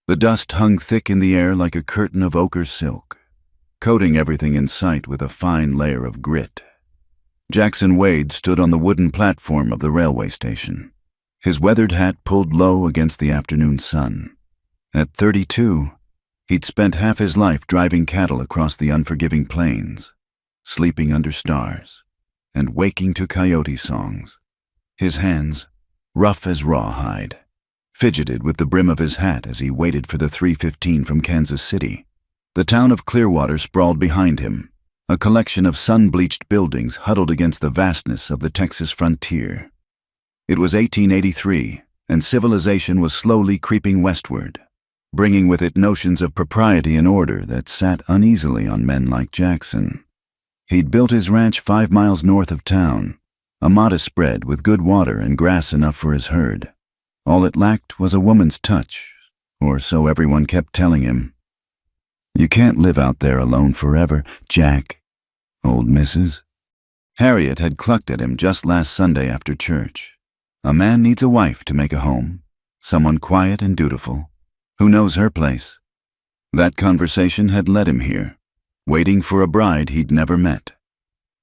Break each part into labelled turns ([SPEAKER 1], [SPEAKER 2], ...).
[SPEAKER 1] The dust hung thick in the air like a curtain of ochre silk, coating everything in sight with a fine layer of grit. Jackson Wade stood on the wooden platform of the railway station, his weathered hat pulled low against the afternoon sun. At 32, he'd spent half his life driving cattle across the unforgiving plains, sleeping under stars, and waking to coyote songs. His hands, rough as rawhide, fidgeted with the brim of his hat as he waited for the 3:15 from Kansas City. The town of Clearwater sprawled behind him, a collection of sun-bleached buildings huddled against the vastness of the Texas frontier. It was 1883, and civilization was slowly creeping westward, bringing with it notions of propriety and order that sat uneasily on men like Jackson. He'd built his ranch 5 miles north of town, a modest spread with good water and grass enough for his herd. All it lacked was a woman's touch, or so everyone kept telling him. "You can't live out there alone forever, Jack, old missus." Harriet had clucked at him just last Sunday after church. A man needs a wife to make a home, someone quiet and dutiful, who knows her place. That conversation had led him here, waiting for a bride he'd never met.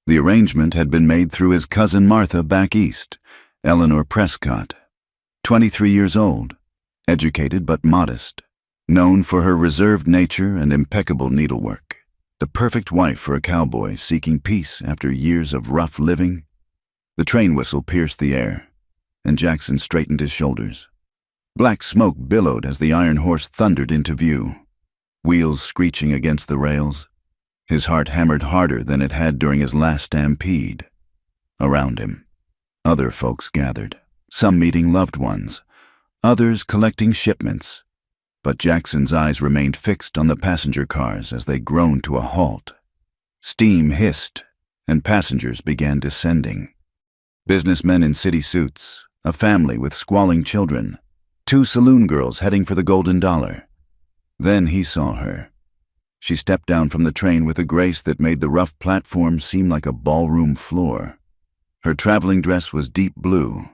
[SPEAKER 1] The arrangement had been made through his cousin Martha back east, Eleanor Prescott, 23 years old, educated but modest, known for her reserved nature and impeccable needlework, the perfect wife for a cowboy seeking peace after years of rough living. The train whistle pierced the air, and Jackson straightened his shoulders. Black smoke billowed as the iron horse thundered into view, wheels screeching against the rails. His heart hammered harder than it had during his last stampede. Around him, other folks gathered, some meeting loved ones, others collecting shipments. But Jackson's eyes remained fixed on the passenger cars as they groaned to a halt. Steam hissed, and passengers began descending. Businessmen in city suits, a family with squalling children, 2 saloon girls heading for the golden dollar. Then he saw her. She stepped down from the train with a grace that made the rough platform seem like a ballroom floor. Her traveling dress was deep blue,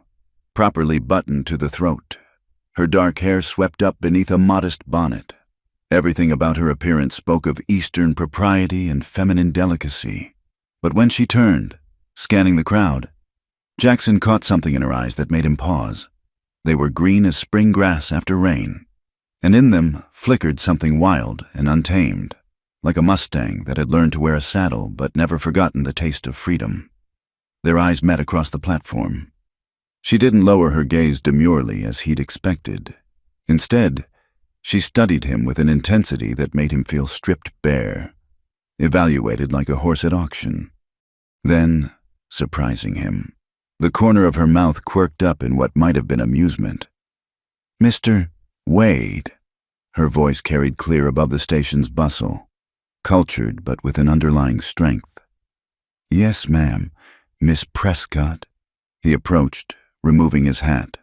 [SPEAKER 1] properly buttoned to the throat, her dark hair swept up beneath a modest bonnet. Everything about her appearance spoke of Eastern propriety and feminine delicacy. But when she turned, scanning the crowd, Jackson caught something in her eyes that made him pause. They were green as spring grass after rain, and in them flickered something wild and untamed, like a Mustang that had learned to wear a saddle but never forgotten the taste of freedom. Their eyes met across the platform. She didn't lower her gaze demurely as he'd expected. Instead, she studied him with an intensity that made him feel stripped bare, evaluated like a horse at auction. Then, surprising him, the corner of her mouth quirked up in what might have been amusement. "Mr. Wade," her voice carried clear above the station's bustle, cultured but with an underlying strength. "Yes, ma'am, Miss Prescott." He approached, removing his hat,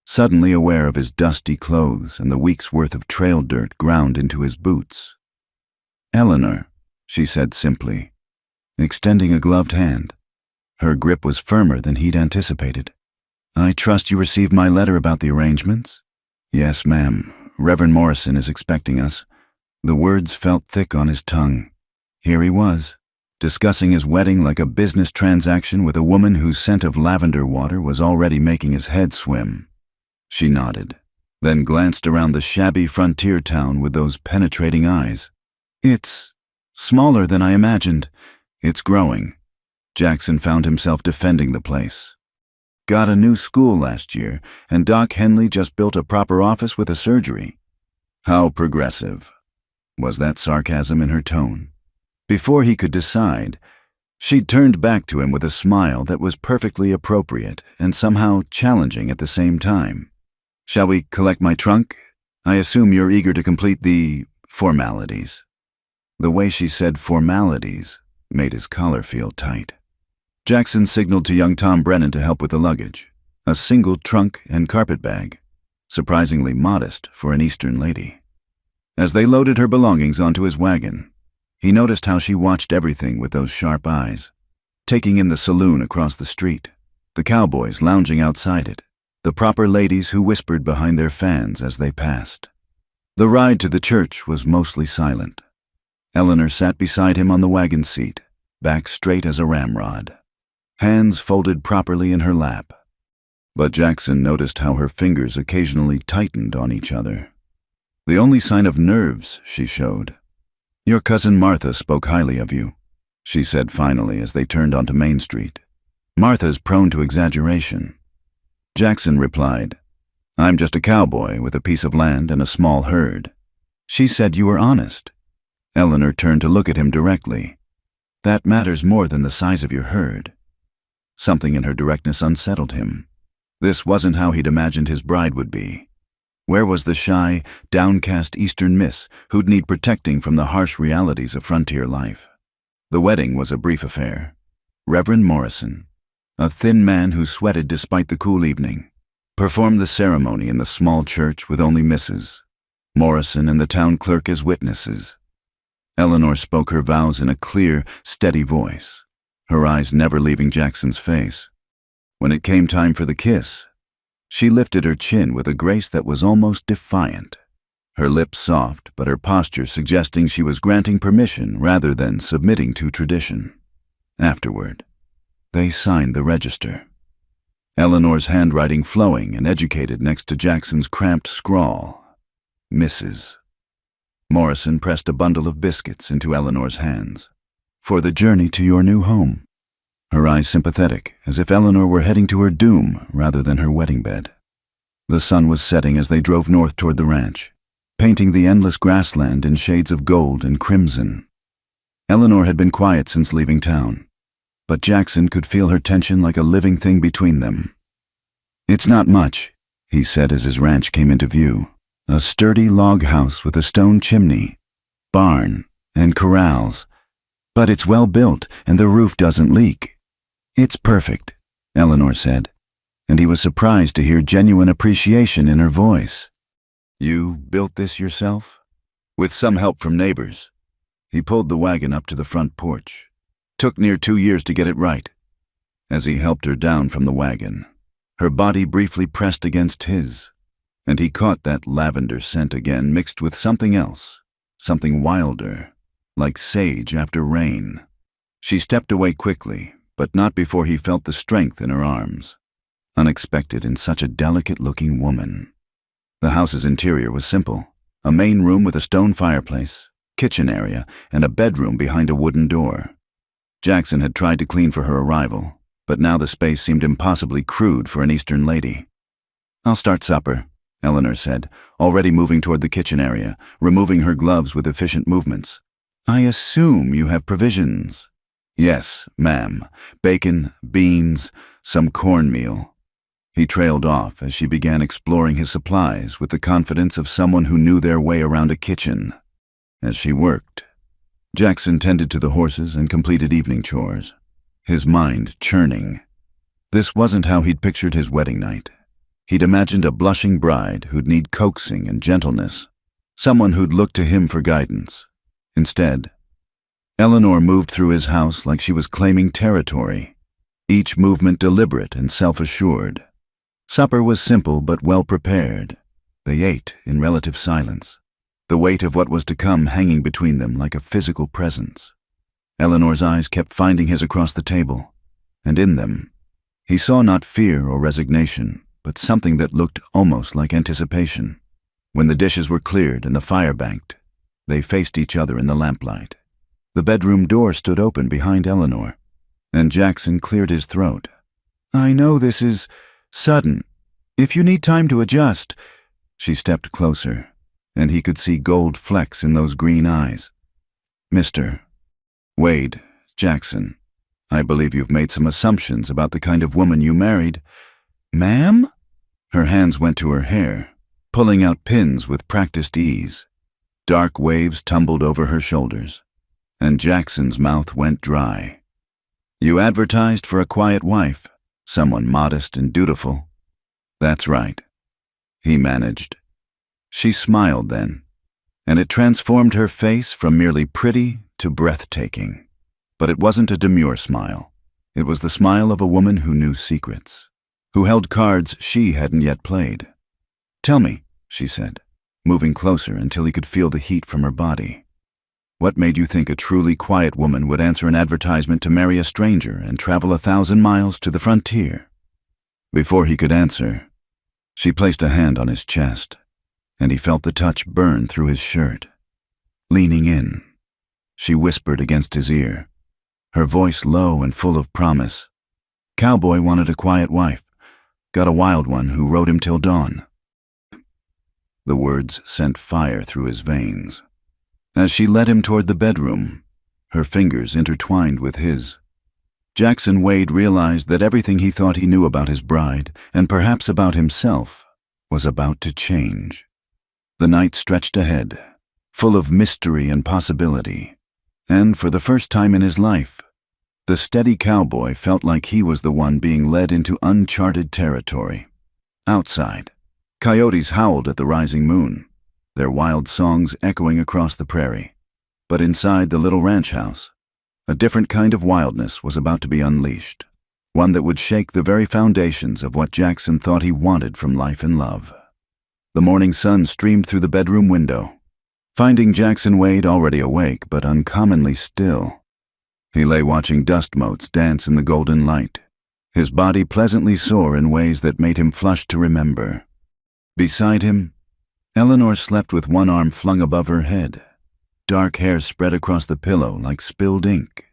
[SPEAKER 1] suddenly aware of his dusty clothes and the week's worth of trail dirt ground into his boots. "Eleanor," she said simply, extending a gloved hand. Her grip was firmer than he'd anticipated. "I trust you received my letter about the arrangements?" "Yes, ma'am. Reverend Morrison is expecting us." The words felt thick on his tongue. Here he was, discussing his wedding like a business transaction with a woman whose scent of lavender water was already making his head swim. She nodded, then glanced around the shabby frontier town with those penetrating eyes. "It's smaller than I imagined. It's growing." Jackson found himself defending the place. "Got a new school last year, and Doc Henley just built a proper office with a surgery." How progressive. Was that sarcasm in her tone? Before he could decide, she'd turned back to him with a smile that was perfectly appropriate and somehow challenging at the same time. "Shall we collect my trunk? I assume you're eager to complete the formalities." The way she said formalities made his collar feel tight. Jackson signaled to young Tom Brennan to help with the luggage, a single trunk and carpet bag, surprisingly modest for an Eastern lady. As they loaded her belongings onto his wagon, he noticed how she watched everything with those sharp eyes, taking in the saloon across the street, the cowboys lounging outside it, the proper ladies who whispered behind their fans as they passed. The ride to the church was mostly silent. Eleanor sat beside him on the wagon seat, back straight as a ramrod, hands folded properly in her lap. But Jackson noticed how her fingers occasionally tightened on each other. The only sign of nerves she showed. "Your cousin Martha spoke highly of you," she said finally as they turned onto Main Street. "Martha's prone to exaggeration." Jackson replied, "I'm just a cowboy with a piece of land and a small herd." "She said you were honest." Eleanor turned to look at him directly. "That matters more than the size of your herd." Something in her directness unsettled him. This wasn't how he'd imagined his bride would be. Where was the shy, downcast Eastern miss who'd need protecting from the harsh realities of frontier life? The wedding was a brief affair. Reverend Morrison, a thin man who sweated despite the cool evening, performed the ceremony in the small church with only Mrs. Morrison and the town clerk as witnesses. Eleanor spoke her vows in a clear, steady voice, her eyes never leaving Jackson's face. When it came time for the kiss, she lifted her chin with a grace that was almost defiant, her lips soft but her posture suggesting she was granting permission rather than submitting to tradition. Afterward, they signed the register, Eleanor's handwriting flowing and educated next to Jackson's cramped scrawl, "Mrs." Morrison pressed a bundle of biscuits into Eleanor's hands. "For the journey to your new home." Her eyes sympathetic, as if Eleanor were heading to her doom rather than her wedding bed. The sun was setting as they drove north toward the ranch, painting the endless grassland in shades of gold and crimson. Eleanor had been quiet since leaving town, but Jackson could feel her tension like a living thing between them. "It's not much," he said as his ranch came into view. A sturdy log house with a stone chimney, barn, and corrals. "But it's well built and the roof doesn't leak." "It's perfect," Eleanor said, and he was surprised to hear genuine appreciation in her voice. "You built this yourself?" "With some help from neighbors." He pulled the wagon up to the front porch. "Took near 2 years to get it right." As he helped her down from the wagon, her body briefly pressed against his, and he caught that lavender scent again mixed with something else, something wilder, like sage after rain. She stepped away quickly, but not before he felt the strength in her arms, unexpected in such a delicate-looking woman. The house's interior was simple, a main room with a stone fireplace, kitchen area, and a bedroom behind a wooden door. Jackson had tried to clean for her arrival, but now the space seemed impossibly crude for an Eastern lady. "I'll start supper," Eleanor said, already moving toward the kitchen area, removing her gloves with efficient movements. "I assume you have provisions." "Yes, ma'am. Bacon, beans, some cornmeal." He trailed off as she began exploring his supplies with the confidence of someone who knew their way around a kitchen. As she worked, Jackson tended to the horses and completed evening chores, his mind churning. This wasn't how he'd pictured his wedding night. He'd imagined a blushing bride who'd need coaxing and gentleness, someone who'd look to him for guidance. Instead, Eleanor moved through his house like she was claiming territory, each movement deliberate and self-assured. Supper was simple but well-prepared. They ate in relative silence, the weight of what was to come hanging between them like a physical presence. Eleanor's eyes kept finding his across the table, and in them, he saw not fear or resignation, but something that looked almost like anticipation. When the dishes were cleared and the fire banked, they faced each other in the lamplight. The bedroom door stood open behind Eleanor, and Jackson cleared his throat. "I know this is sudden. If you need time to adjust." She stepped closer, and he could see gold flecks in those green eyes. "Mr. Wade Jackson, I believe you've made some assumptions about the kind of woman you married." "Ma'am?" Her hands went to her hair, pulling out pins with practiced ease. Dark waves tumbled over her shoulders, and Jackson's mouth went dry. "You advertised for a quiet wife, someone modest and dutiful." "That's right," he managed. She smiled then, and it transformed her face from merely pretty to breathtaking. But it wasn't a demure smile. It was the smile of a woman who knew secrets, who held cards she hadn't yet played. "Tell me," she said, moving closer until he could feel the heat from her body. What made you think a truly quiet woman would answer an advertisement to marry a stranger and travel 1,000 miles to the frontier? Before he could answer, she placed a hand on his chest, and he felt the touch burn through his shirt. Leaning in, she whispered against his ear, her voice low and full of promise. Cowboy wanted a quiet wife, got a wild one who rode him till dawn. The words sent fire through his veins. As she led him toward the bedroom, her fingers intertwined with his, Jackson Wade realized that everything he thought he knew about his bride, and perhaps about himself, was about to change. The night stretched ahead, full of mystery and possibility, and for the first time in his life, the steady cowboy felt like he was the one being led into uncharted territory. Outside, coyotes howled at the rising moon, their wild songs echoing across the prairie. But inside the little ranch house, a different kind of wildness was about to be unleashed, one that would shake the very foundations of what Jackson thought he wanted from life and love. The morning sun streamed through the bedroom window, finding Jackson Wade already awake but uncommonly still. He lay watching dust motes dance in the golden light, his body pleasantly sore in ways that made him flush to remember. Beside him, Eleanor slept with one arm flung above her head, dark hair spread across the pillow like spilled ink.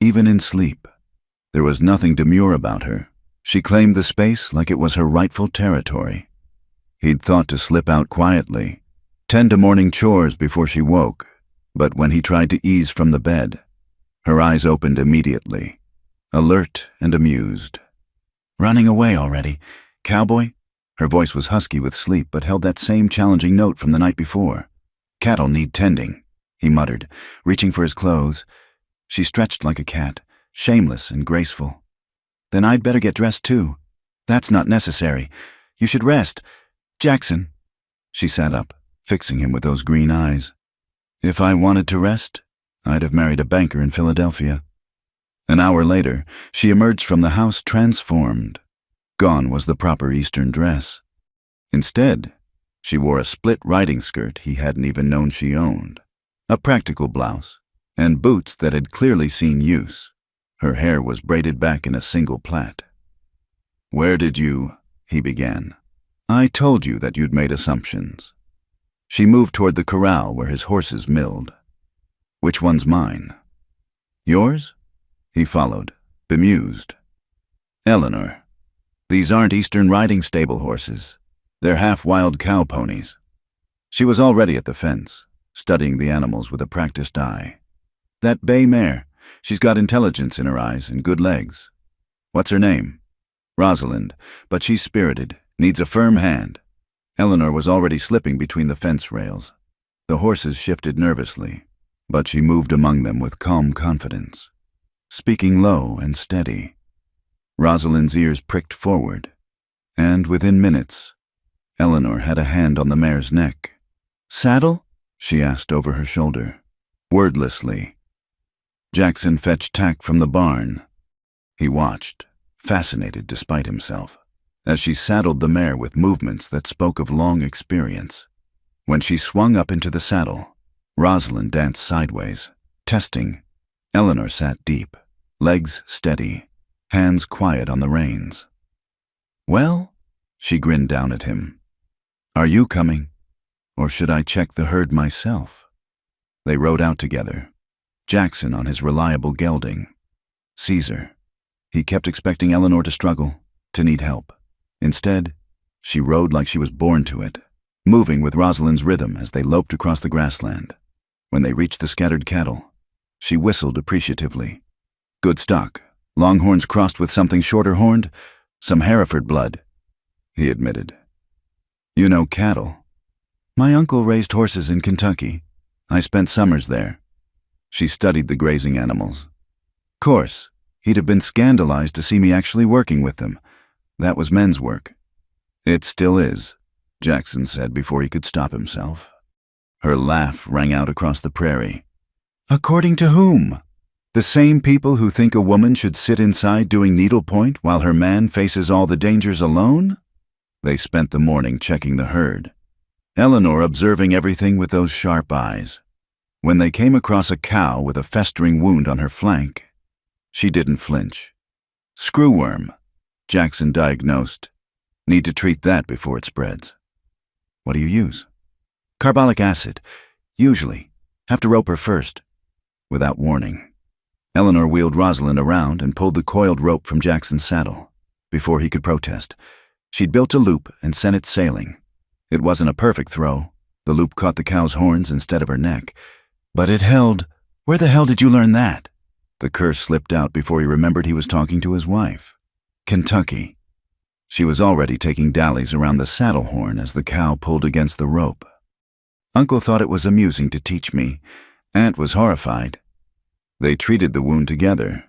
[SPEAKER 1] Even in sleep, there was nothing demure about her. She claimed the space like it was her rightful territory. He'd thought to slip out quietly, tend to morning chores before she woke, but when he tried to ease from the bed, her eyes opened immediately, alert and amused. "Running away already, cowboy?" Her voice was husky with sleep but held that same challenging note from the night before. "Cattle need tending," he muttered, reaching for his clothes. She stretched like a cat, shameless and graceful. "Then I'd better get dressed too." "That's not necessary. You should rest. Jackson." She sat up, fixing him with those green eyes. "If I wanted to rest, I'd have married a banker in Philadelphia." An hour later, she emerged from the house transformed. Gone was the proper Eastern dress. Instead, she wore a split riding skirt he hadn't even known she owned, a practical blouse, and boots that had clearly seen use. Her hair was braided back in a single plait. "Where did you—" he began. "I told you that you'd made assumptions." She moved toward the corral where his horses milled. "Which one's mine?" "Yours?" He followed, bemused. "Eleanor. These aren't Eastern riding stable horses. They're half-wild cow ponies." She was already at the fence, studying the animals with a practiced eye. "That bay mare, she's got intelligence in her eyes and good legs." "What's her name?" "Rosalind, but she's spirited, needs a firm hand." Eleanor was already slipping between the fence rails. The horses shifted nervously, but she moved among them with calm confidence, speaking low and steady. Rosalind's ears pricked forward, and within minutes, Eleanor had a hand on the mare's neck. "Saddle?" she asked over her shoulder, wordlessly. Jackson fetched tack from the barn. He watched, fascinated despite himself, as she saddled the mare with movements that spoke of long experience. When she swung up into the saddle, Rosalind danced sideways, testing. Eleanor sat deep, legs steady, hands quiet on the reins. "Well?" she grinned down at him. "Are you coming? Or should I check the herd myself?" They rode out together, Jackson on his reliable gelding. Caesar. He kept expecting Eleanor to struggle, to need help. Instead, she rode like she was born to it, moving with Rosalind's rhythm as they loped across the grassland. When they reached the scattered cattle, she whistled appreciatively. "Good stock. Longhorns crossed with something shorter-horned, some Hereford blood," he admitted. "You know cattle." "My uncle raised horses in Kentucky. I spent summers there." She studied the grazing animals. "Course, he'd have been scandalized to see me actually working with them. That was men's work." "It still is," Jackson said before he could stop himself. Her laugh rang out across the prairie. "According to whom? The same people who think a woman should sit inside doing needlepoint while her man faces all the dangers alone?" They spent the morning checking the herd. Eleanor observing everything with those sharp eyes. When they came across a cow with a festering wound on her flank, she didn't flinch. Screwworm, Jackson diagnosed. Need to treat that before it spreads. What do you use? Carbolic acid. Usually. Have to rope her first. Without warning, Eleanor wheeled Rosalind around and pulled the coiled rope from Jackson's saddle. Before he could protest, she'd built a loop and sent it sailing. It wasn't a perfect throw. The loop caught the cow's horns instead of her neck. But it held. Where the hell did you learn that? The curse slipped out before he remembered he was talking to his wife. Kentucky. She was already taking dallies around the saddle horn as the cow pulled against the rope. Uncle thought it was amusing to teach me. Aunt was horrified. They treated the wound together,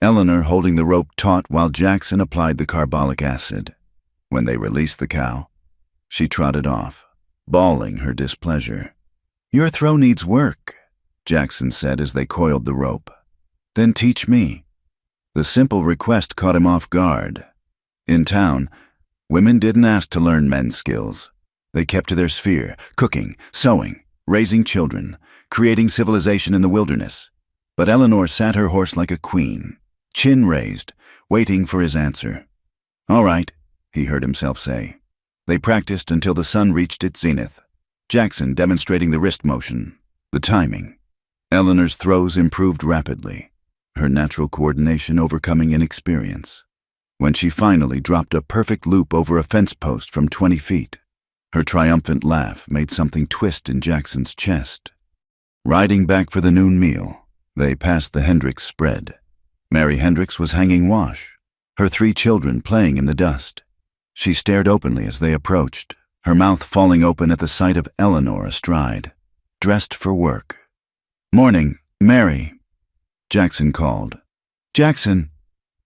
[SPEAKER 1] Eleanor holding the rope taut while Jackson applied the carbolic acid. When they released the cow, she trotted off, bawling her displeasure. "Your throw needs work," Jackson said as they coiled the rope. "Then teach me." The simple request caught him off guard. In town, women didn't ask to learn men's skills. They kept to their sphere, cooking, sewing, raising children, creating civilization in the wilderness. But Eleanor sat her horse like a queen, chin raised, waiting for his answer. "All right," he heard himself say. They practiced until the sun reached its zenith, Jackson demonstrating the wrist motion, the timing. Eleanor's throws improved rapidly, her natural coordination overcoming inexperience. When she finally dropped a perfect loop over a fence post from 20 feet, her triumphant laugh made something twist in Jackson's chest. Riding back for the noon meal, they passed the Hendricks spread. Mary Hendricks was hanging wash, her 3 children playing in the dust. She stared openly as they approached, her mouth falling open at the sight of Eleanor astride, dressed for work. "Morning, Mary," Jackson called. "Jackson."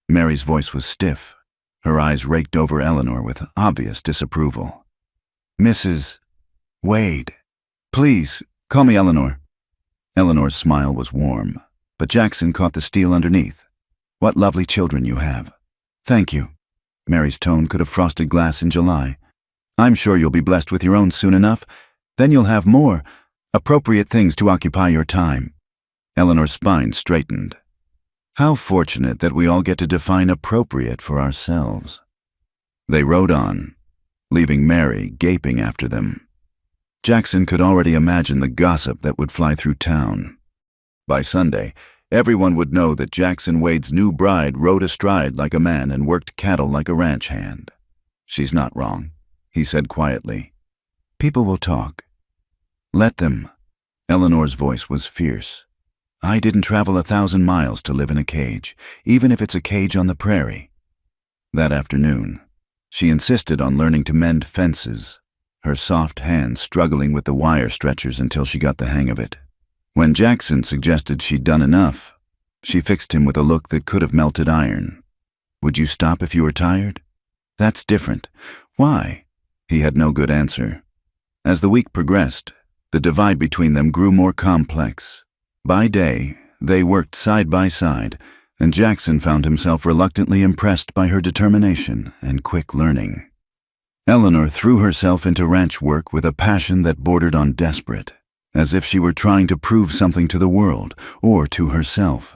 [SPEAKER 1] Mary's voice was stiff. Her eyes raked over Eleanor with obvious disapproval. "Mrs. Wade. Please, call me Eleanor." Eleanor's smile was warm, but Jackson caught the steel underneath. "What lovely children you have." "Thank you." Mary's tone could have frosted glass in July. "I'm sure you'll be blessed with your own soon enough. Then you'll have more appropriate things to occupy your time." Eleanor's spine straightened. How fortunate that we all get to define appropriate for ourselves. They rode on, leaving Mary gaping after them. Jackson could already imagine the gossip that would fly through town. By Sunday, everyone would know that Jackson Wade's new bride rode astride like a man and worked cattle like a ranch hand. "She's not wrong," he said quietly. "People will talk. Let them." Eleanor's voice was fierce. "I didn't travel 1,000 miles to live in a cage, even if it's a cage on the prairie." That afternoon, she insisted on learning to mend fences, her soft hands struggling with the wire stretchers until she got the hang of it. When Jackson suggested she'd done enough, she fixed him with a look that could have melted iron. "Would you stop if you were tired?" "That's different." "Why?" He had no good answer. As the week progressed, the divide between them grew more complex. By day, they worked side by side, and Jackson found himself reluctantly impressed by her determination and quick learning. Eleanor threw herself into ranch work with a passion that bordered on desperate, as if she were trying to prove something to the world or to herself.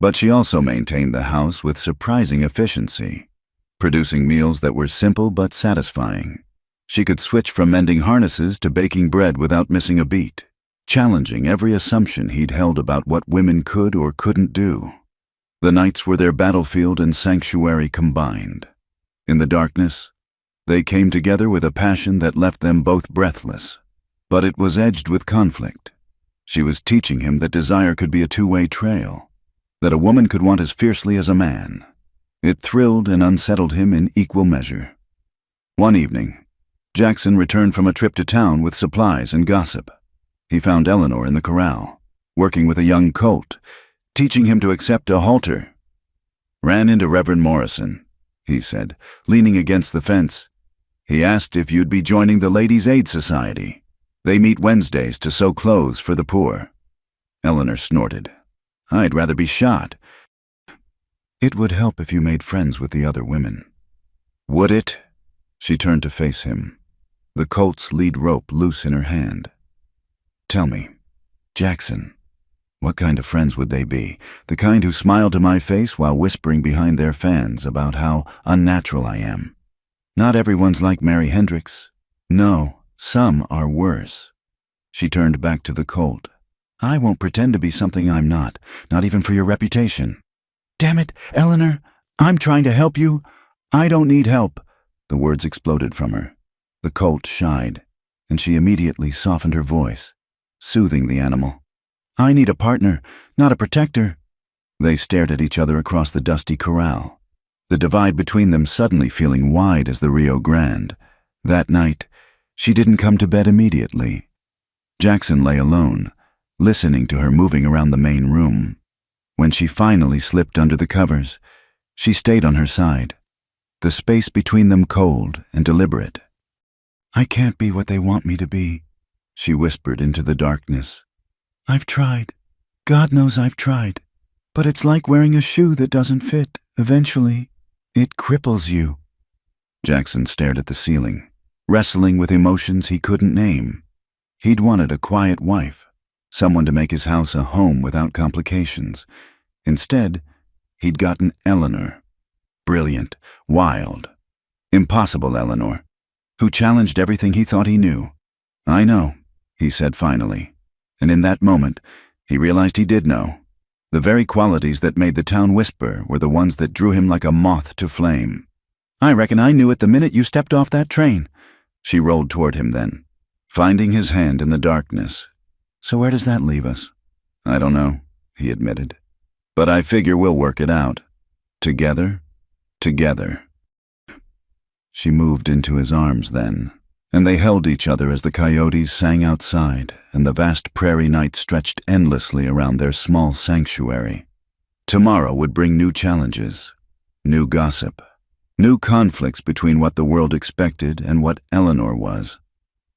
[SPEAKER 1] But she also maintained the house with surprising efficiency, producing meals that were simple but satisfying. She could switch from mending harnesses to baking bread without missing a beat, challenging every assumption he'd held about what women could or couldn't do. The nights were their battlefield and sanctuary combined. In the darkness, they came together with a passion that left them both breathless. But it was edged with conflict. She was teaching him that desire could be a two-way trail, that a woman could want as fiercely as a man. It thrilled and unsettled him in equal measure. One evening, Jackson returned from a trip to town with supplies and gossip. He found Eleanor in the corral, working with a young colt, teaching him to accept a halter. "Ran into Reverend Morrison," he said, leaning against the fence. "He asked if you'd be joining the Ladies' Aid Society. They meet Wednesdays to sew clothes for the poor." Eleanor snorted. "I'd rather be shot." "It would help if you made friends with the other women." "Would it?" She turned to face him. the colt's lead rope loose in her hand. "Tell me, Jackson, what kind of friends would they be? The kind who smile to my face while whispering behind their fans about how unnatural I am. Not everyone's like Mary Hendricks. No, some are worse." She turned back to the colt. "I won't pretend to be something I'm not even for your reputation." "Damn it, Eleanor, I'm trying to help you. I don't need help." The words exploded from her. The colt shied, and she immediately softened her voice, soothing the animal. "I need a partner, not a protector." They stared at each other across the dusty corral, the divide between them suddenly feeling wide as the Rio Grande. That night, she didn't come to bed immediately. Jackson lay alone, listening to her moving around the main room. When she finally slipped under the covers, she stayed on her side, the space between them cold and deliberate. "I can't be what they want me to be," she whispered into the darkness. "I've tried. God knows I've tried. But it's like wearing a shoe that doesn't fit. Eventually, it cripples you." Jackson stared at the ceiling, wrestling with emotions he couldn't name. He'd wanted a quiet wife, someone to make his house a home without complications. Instead, he'd gotten Eleanor. Brilliant, wild, impossible Eleanor, who challenged everything he thought he knew. "I know," he said finally. And in that moment, he realized he did know. The very qualities that made the town whisper were the ones that drew him like a moth to flame. "I reckon I knew it the minute you stepped off that train." She rolled toward him then, finding his hand in the darkness. "So where does that leave us?" "I don't know," he admitted. "But I figure we'll work it out. Together. Together." She moved into his arms then, and they held each other as the coyotes sang outside and the vast prairie night stretched endlessly around their small sanctuary. Tomorrow would bring new challenges, new gossip, new conflicts between what the world expected and what Eleanor was.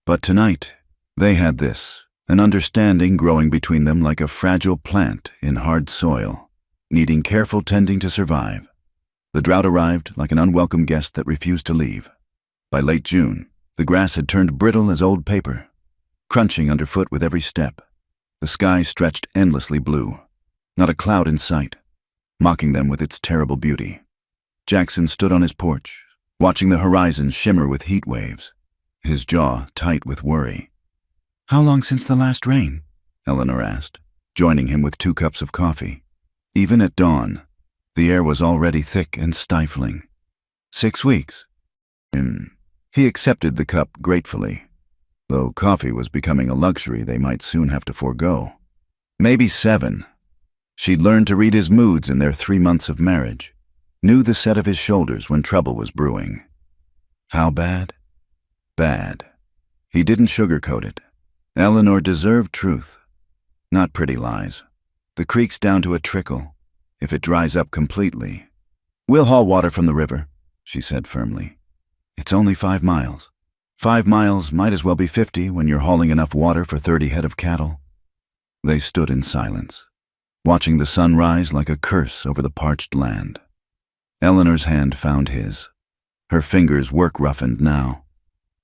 [SPEAKER 1] But tonight, they had this, an understanding growing between them like a fragile plant in hard soil, needing careful tending to survive. The drought arrived like an unwelcome guest that refused to leave. By late June, the grass had turned brittle as old paper, crunching underfoot with every step. The sky stretched endlessly blue, not a cloud in sight, mocking them with its terrible beauty. Jackson stood on his porch, watching the horizon shimmer with heat waves, his jaw tight with worry. "How long since the last rain?" Eleanor asked, joining him with 2 cups of coffee. Even at dawn, the air was already thick and stifling. 6 weeks. He accepted the cup gratefully, though coffee was becoming a luxury they might soon have to forego. Maybe 7. She'd learned to read his moods in their 3 months of marriage, knew the set of his shoulders when trouble was brewing. How bad? Bad. He didn't sugarcoat it. Eleanor deserved truth, not pretty lies. "The creek's down to a trickle. If it dries up completely, we'll haul water from the river," she said firmly. "It's only 5 miles. 5 miles might as well be 50 when you're hauling enough water for 30 head of cattle." They stood in silence, watching the sun rise like a curse over the parched land. Eleanor's hand found his, her fingers work-roughened now,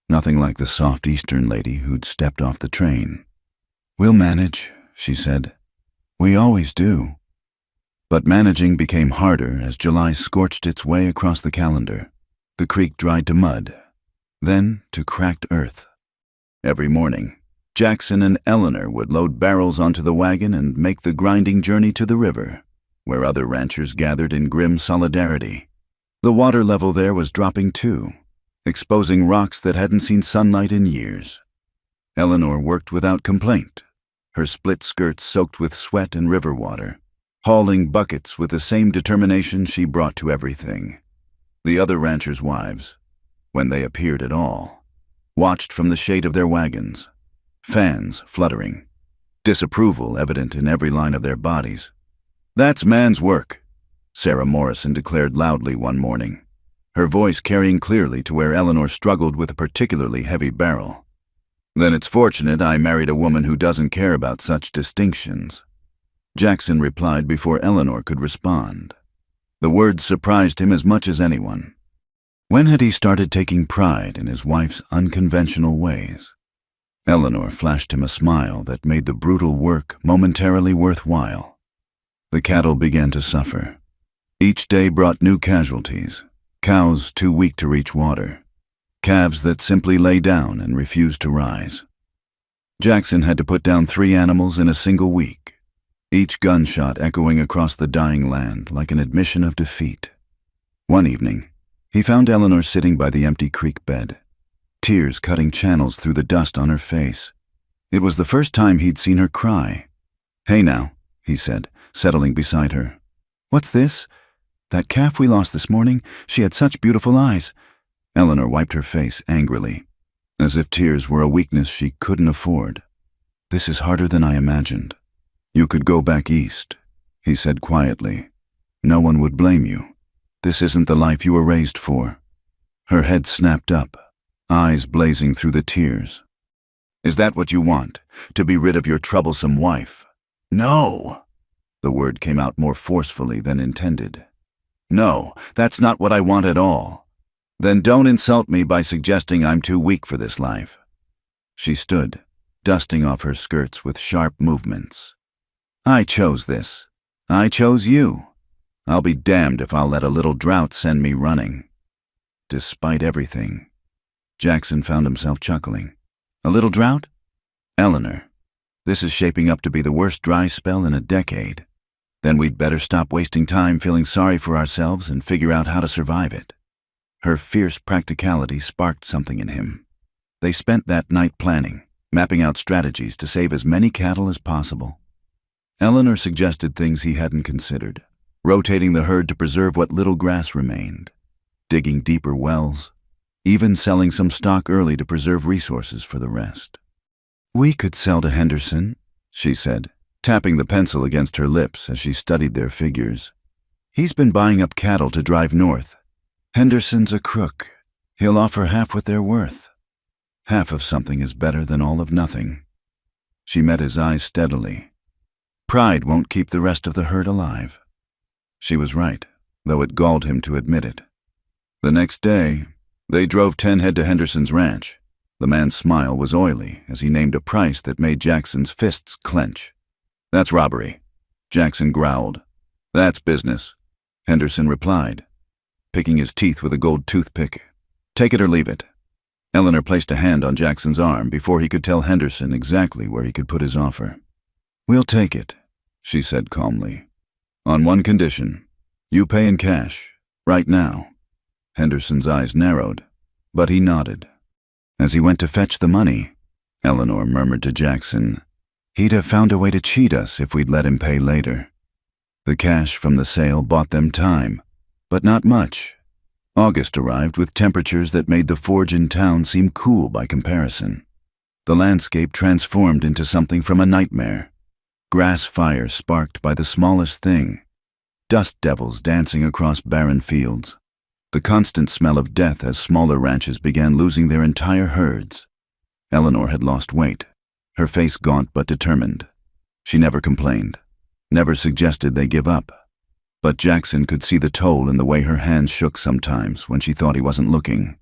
[SPEAKER 1] nothing like the soft Eastern lady who'd stepped off the train. "We'll manage," she said. "We always do." But managing became harder as July scorched its way across the calendar. The creek dried to mud, then to cracked earth. Every morning, Jackson and Eleanor would load barrels onto the wagon and make the grinding journey to the river, where other ranchers gathered in grim solidarity. The water level there was dropping too, exposing rocks that hadn't seen sunlight in years. Eleanor worked without complaint, her split skirts soaked with sweat and river water, hauling buckets with the same determination she brought to everything. The other ranchers' wives, when they appeared at all, watched from the shade of their wagons, fans fluttering, disapproval evident in every line of their bodies. "That's man's work," Sarah Morrison declared loudly one morning, her voice carrying clearly to where Eleanor struggled with a particularly heavy barrel. "Then it's fortunate I married a woman who doesn't care about such distinctions," Jackson replied before Eleanor could respond. The words surprised him as much as anyone. When had he started taking pride in his wife's unconventional ways? Eleanor flashed him a smile that made the brutal work momentarily worthwhile. The cattle began to suffer. Each day brought new casualties: cows too weak to reach water, calves that simply lay down and refused to rise. Jackson had to put down 3 animals in a single week, each gunshot echoing across the dying land like an admission of defeat. One evening, he found Eleanor sitting by the empty creek bed, tears cutting channels through the dust on her face. It was the first time he'd seen her cry. "Hey now," he said, settling beside her. "What's this? That calf we lost this morning, she had such beautiful eyes." Eleanor wiped her face angrily, as if tears were a weakness she couldn't afford. "This is harder than I imagined. You could go back east," he said quietly. "No one would blame you. This isn't the life you were raised for." Her head snapped up, eyes blazing through the tears. "Is that what you want, to be rid of your troublesome wife?" "No!" The word came out more forcefully than intended. "No, that's not what I want at all." "Then don't insult me by suggesting I'm too weak for this life." She stood, dusting off her skirts with sharp movements. "I chose this. I chose you. I'll be damned if I'll let a little drought send me running." Despite everything, Jackson found himself chuckling. "A little drought? Eleanor, this is shaping up to be the worst dry spell in a decade. Then we'd better stop wasting time feeling sorry for ourselves and figure out how to survive it." Her fierce practicality sparked something in him. They spent that night planning, mapping out strategies to save as many cattle as possible. Eleanor suggested things he hadn't considered: rotating the herd to preserve what little grass remained, digging deeper wells, even selling some stock early to preserve resources for the rest. "We could sell to Henderson," she said, tapping the pencil against her lips as she studied their figures. "He's been buying up cattle to drive north. Henderson's a crook. He'll offer half what they're worth. Half of something is better than all of nothing." She met his eyes steadily. Pride won't keep the rest of the herd alive. She was right, though it galled him to admit it. The next day, they drove 10 head to Henderson's ranch. The man's smile was oily as he named a price that made Jackson's fists clench. "That's robbery," Jackson growled. "That's business," Henderson replied, picking his teeth with a gold toothpick. "Take it or leave it." Eleanor placed a hand on Jackson's arm before he could tell Henderson exactly where he could put his offer. "We'll take it," she said calmly. "On one condition. You pay in cash, right now." Henderson's eyes narrowed, but he nodded. As he went to fetch the money, Eleanor murmured to Jackson, "He'd have found a way to cheat us if we'd let him pay later." The cash from the sale bought them time, but not much. August arrived with temperatures that made the forge in town seem cool by comparison. The landscape transformed into something from a nightmare. Grass fires sparked by the smallest thing, dust devils dancing across barren fields, the constant smell of death as smaller ranches began losing their entire herds. Eleanor had lost weight, her face gaunt but determined. She never complained, never suggested they give up. But Jackson could see the toll in the way her hands shook sometimes when she thought he wasn't looking.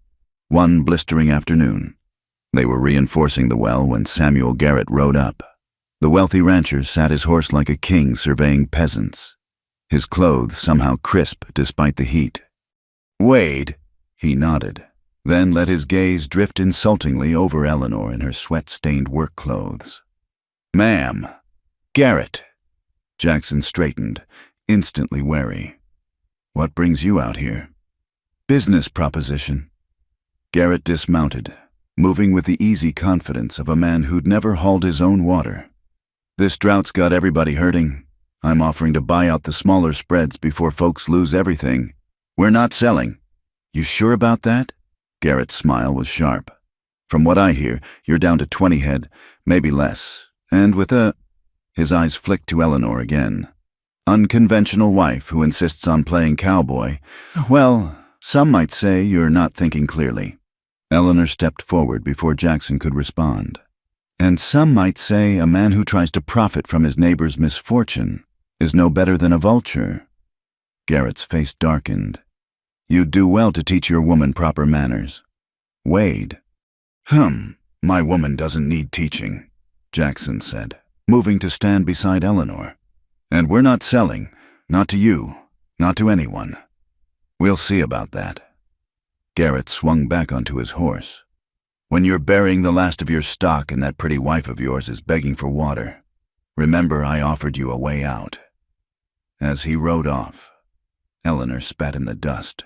[SPEAKER 1] One blistering afternoon, they were reinforcing the well when Samuel Garrett rode up. The wealthy rancher sat his horse like a king surveying peasants, his clothes somehow crisp despite the heat. "Wade," he nodded, then let his gaze drift insultingly over Eleanor in her sweat-stained work clothes. "Ma'am, Garrett." Jackson straightened, instantly wary. "What brings you out here?" "Business proposition." Garrett dismounted, moving with the easy confidence of a man who'd never hauled his own water. "This drought's got everybody hurting. I'm offering to buy out the smaller spreads before folks lose everything. We're not selling." "You sure about that?" Garrett's smile was sharp. "From what I hear, you're down to 20 head, maybe less, and with a—" His eyes flicked to Eleanor again. "Unconventional wife who insists on playing cowboy. Well, some might say you're not thinking clearly." Eleanor stepped forward before Jackson could respond. "And some might say a man who tries to profit from his neighbor's misfortune is no better than a vulture." Garrett's face darkened. You'd do well to teach your woman proper manners. Wade. My woman doesn't need teaching, Jackson said, moving to stand beside Eleanor. And we're not selling, not to you, not to anyone. We'll see about that. Garrett swung back onto his horse. When you're burying the last of your stock and that pretty wife of yours is begging for water, remember I offered you a way out. As he rode off, Eleanor spat in the dust.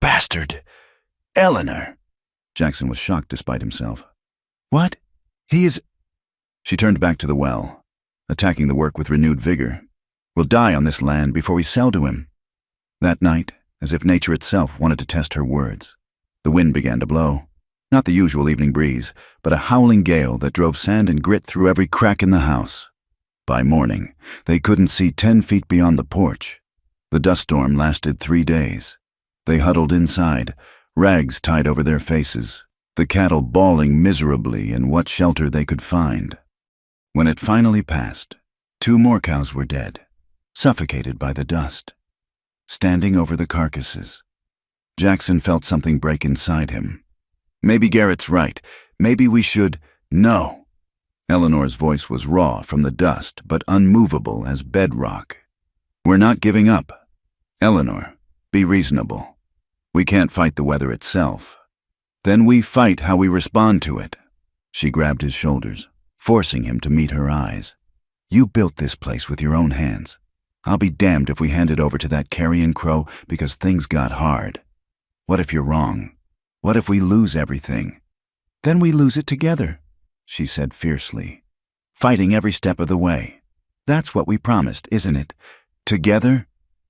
[SPEAKER 1] Bastard! Eleanor! Jackson was shocked despite himself. What? He is... She turned back to the well, attacking the work with renewed vigor. We'll die on this land before we sell to him. That night, as if nature itself wanted to test her words, the wind began to blow. Not the usual evening breeze, but a howling gale that drove sand and grit through every crack in the house. By morning, they couldn't see 10 feet beyond the porch. The dust storm lasted 3 days. They huddled inside, rags tied over their faces, the cattle bawling miserably in what shelter they could find. When it finally passed, 2 more cows were dead, suffocated by the dust. Standing over the carcasses, Jackson felt something break inside him. Maybe Garrett's right. Maybe we should... No. Eleanor's voice was raw from the dust, but unmovable as bedrock. We're not giving up. Eleanor, be reasonable. We can't fight the weather itself. Then we fight how we respond to it. She grabbed his shoulders, forcing him to meet her eyes. You built this place with your own hands. I'll be damned if we hand it over to that carrion crow because things got hard. What if you're wrong? What if we lose everything? Then we lose it together, she said fiercely, fighting every step of the way. That's what we promised, isn't it? Together?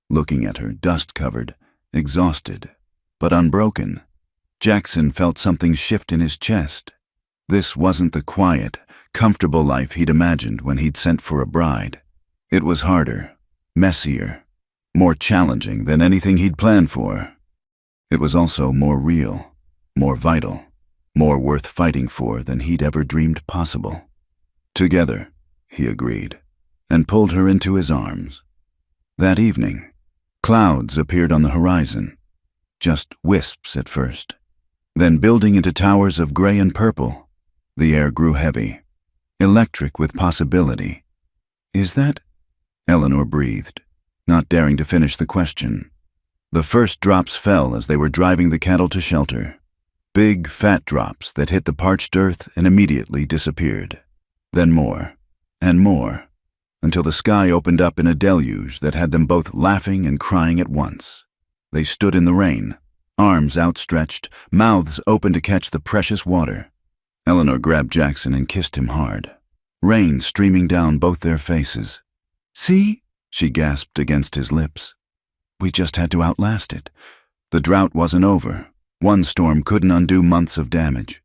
[SPEAKER 1] Looking at her, dust-covered, exhausted, but unbroken, Jackson felt something shift in his chest. This wasn't the quiet, comfortable life he'd imagined when he'd sent for a bride. It was harder, messier, more challenging than anything he'd planned for. It was also more real, more vital, more worth fighting for than he'd ever dreamed possible. Together, he agreed, and pulled her into his arms. That evening, clouds appeared on the horizon, just wisps at first. Then building into towers of gray and purple, the air grew heavy, electric with possibility. Is that? Eleanor breathed, not daring to finish the question. The first drops fell as they were driving the cattle to shelter. Big, fat drops that hit the parched earth and immediately disappeared. Then more, and more, until the sky opened up in a deluge that had them both laughing and crying at once. They stood in the rain, arms outstretched, mouths open to catch the precious water. Eleanor grabbed Jackson and kissed him hard, rain streaming down both their faces. See? She gasped against his lips. We just had to outlast it. The drought wasn't over. One storm couldn't undo months of damage.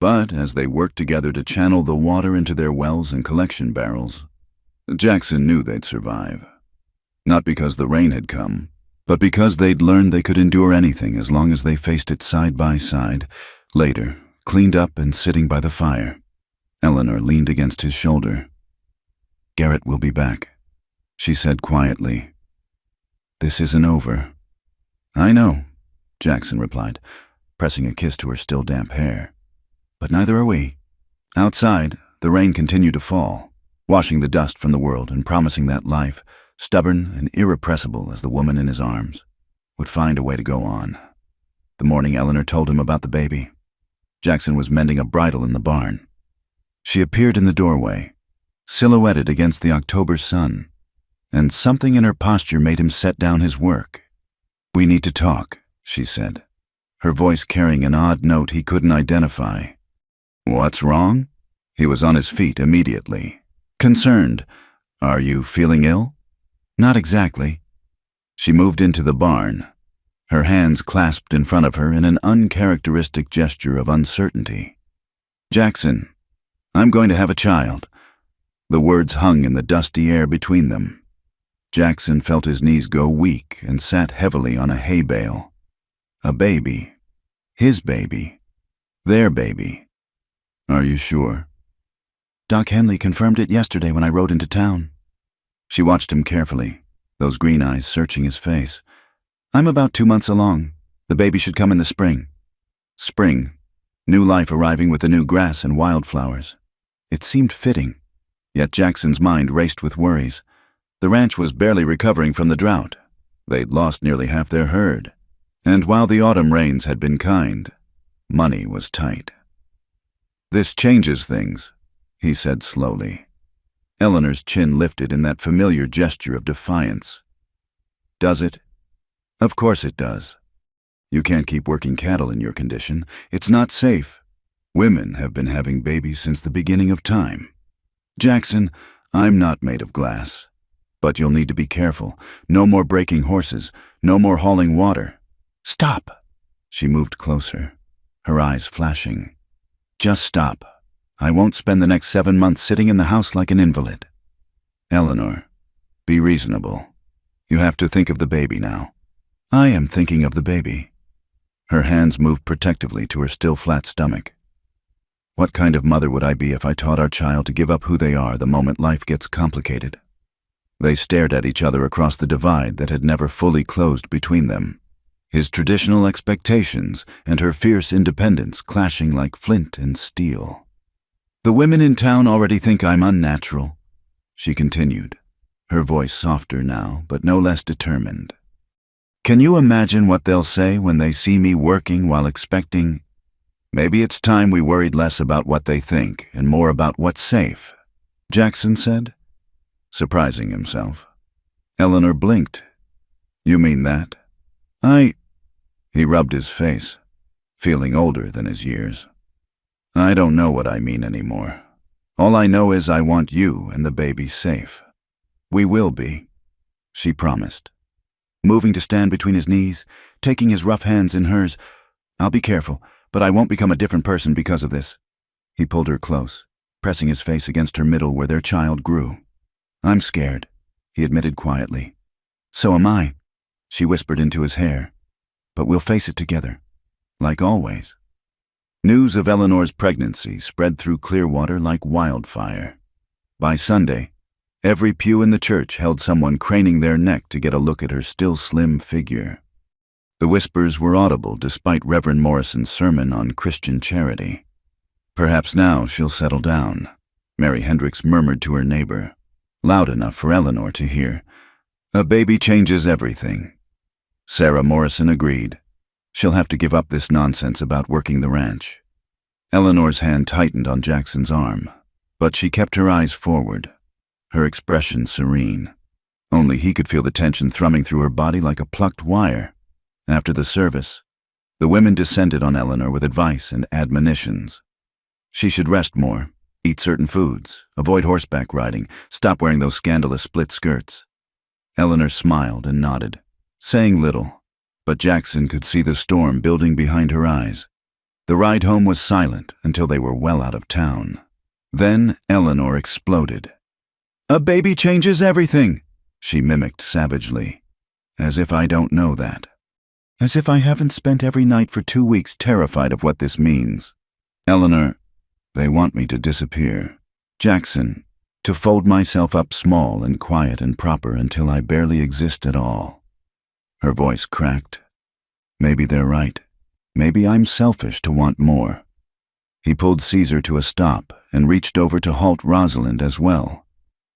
[SPEAKER 1] But as they worked together to channel the water into their wells and collection barrels, Jackson knew they'd survive. Not because the rain had come, but because they'd learned they could endure anything as long as they faced it side by side, later, cleaned up and sitting by the fire. Eleanor leaned against his shoulder. Garrett will be back, she said quietly. This isn't over. I know, Jackson replied, pressing a kiss to her still damp hair. But neither are we. Outside, the rain continued to fall, washing the dust from the world and promising that life, stubborn and irrepressible as the woman in his arms, would find a way to go on. The morning Eleanor told him about the baby. Jackson was mending a bridle in the barn. She appeared in the doorway, silhouetted against the October sun, and something in her posture made him set down his work. We need to talk, she said, her voice carrying an odd note he couldn't identify. What's wrong? He was on his feet immediately, concerned. Are you feeling ill? Not exactly. She moved into the barn, her hands clasped in front of her in an uncharacteristic gesture of uncertainty. Jackson, I'm going to have a child. The words hung in the dusty air between them. Jackson felt his knees go weak and sat heavily on a hay bale. A baby. His baby. Their baby. Are you sure? Doc Henley confirmed it yesterday when I rode into town. She watched him carefully, those green eyes searching his face. I'm about 2 months along. The baby should come in the spring. Spring. New life arriving with the new grass and wildflowers. It seemed fitting. Yet Jackson's mind raced with worries. The ranch was barely recovering from the drought. They'd lost nearly half their herd. And while the autumn rains had been kind, money was tight. "This changes things," he said slowly. Eleanor's chin lifted in that familiar gesture of defiance. "Does it?" "Of course it does. You can't keep working cattle in your condition. It's not safe. Women have been having babies since the beginning of time. Jackson, I'm not made of glass. But you'll need to be careful. No more breaking horses. No more hauling water." "Stop!" She moved closer, her eyes flashing. "Just stop. I won't spend the next 7 months sitting in the house like an invalid." "Eleanor, be reasonable. You have to think of the baby now." "I am thinking of the baby." Her hands moved protectively to her still flat stomach. "What kind of mother would I be if I taught our child to give up who they are the moment life gets complicated?" They stared at each other across the divide that had never fully closed between them, his traditional expectations and her fierce independence clashing like flint and steel. "The women in town already think I'm unnatural," she continued, her voice softer now, but no less determined. "Can you imagine what they'll say when they see me working while expecting? Maybe it's time we worried less about what they think and more about what's safe," Jackson said, surprising himself. Eleanor blinked. "You mean that?" He rubbed his face, feeling older than his years. "I don't know what I mean anymore. All I know is I want you and the baby safe." "We will be," she promised, moving to stand between his knees, taking his rough hands in hers. "I'll be careful, but I won't become a different person because of this." He pulled her close, pressing his face against her middle where their child grew. "I'm scared," he admitted quietly. "So am I," she whispered into his hair. "But we'll face it together, like always." News of Eleanor's pregnancy spread through Clearwater like wildfire. By Sunday, every pew in the church held someone craning their neck to get a look at her still slim figure. The whispers were audible despite Reverend Morrison's sermon on Christian charity. "Perhaps now she'll settle down," Mary Hendricks murmured to her neighbor, loud enough for Eleanor to hear. "A baby changes everything." Sarah Morrison agreed. She'll have to give up this nonsense about working the ranch. Eleanor's hand tightened on Jackson's arm, but she kept her eyes forward, her expression serene. Only he could feel the tension thrumming through her body like a plucked wire. After the service, the women descended on Eleanor with advice and admonitions. She should rest more, eat certain foods, avoid horseback riding, stop wearing those scandalous split skirts. Eleanor smiled and nodded, saying little, but Jackson could see the storm building behind her eyes. The ride home was silent until they were well out of town. Then Eleanor exploded. "A baby changes everything," she mimicked savagely. "As if I don't know that. As if I haven't spent every night for 2 weeks terrified of what this means. Eleanor, they want me to disappear. Jackson, to fold myself up small and quiet and proper until I barely exist at all." Her voice cracked. "Maybe they're right. Maybe I'm selfish to want more." He pulled Caesar to a stop and reached over to halt Rosalind as well.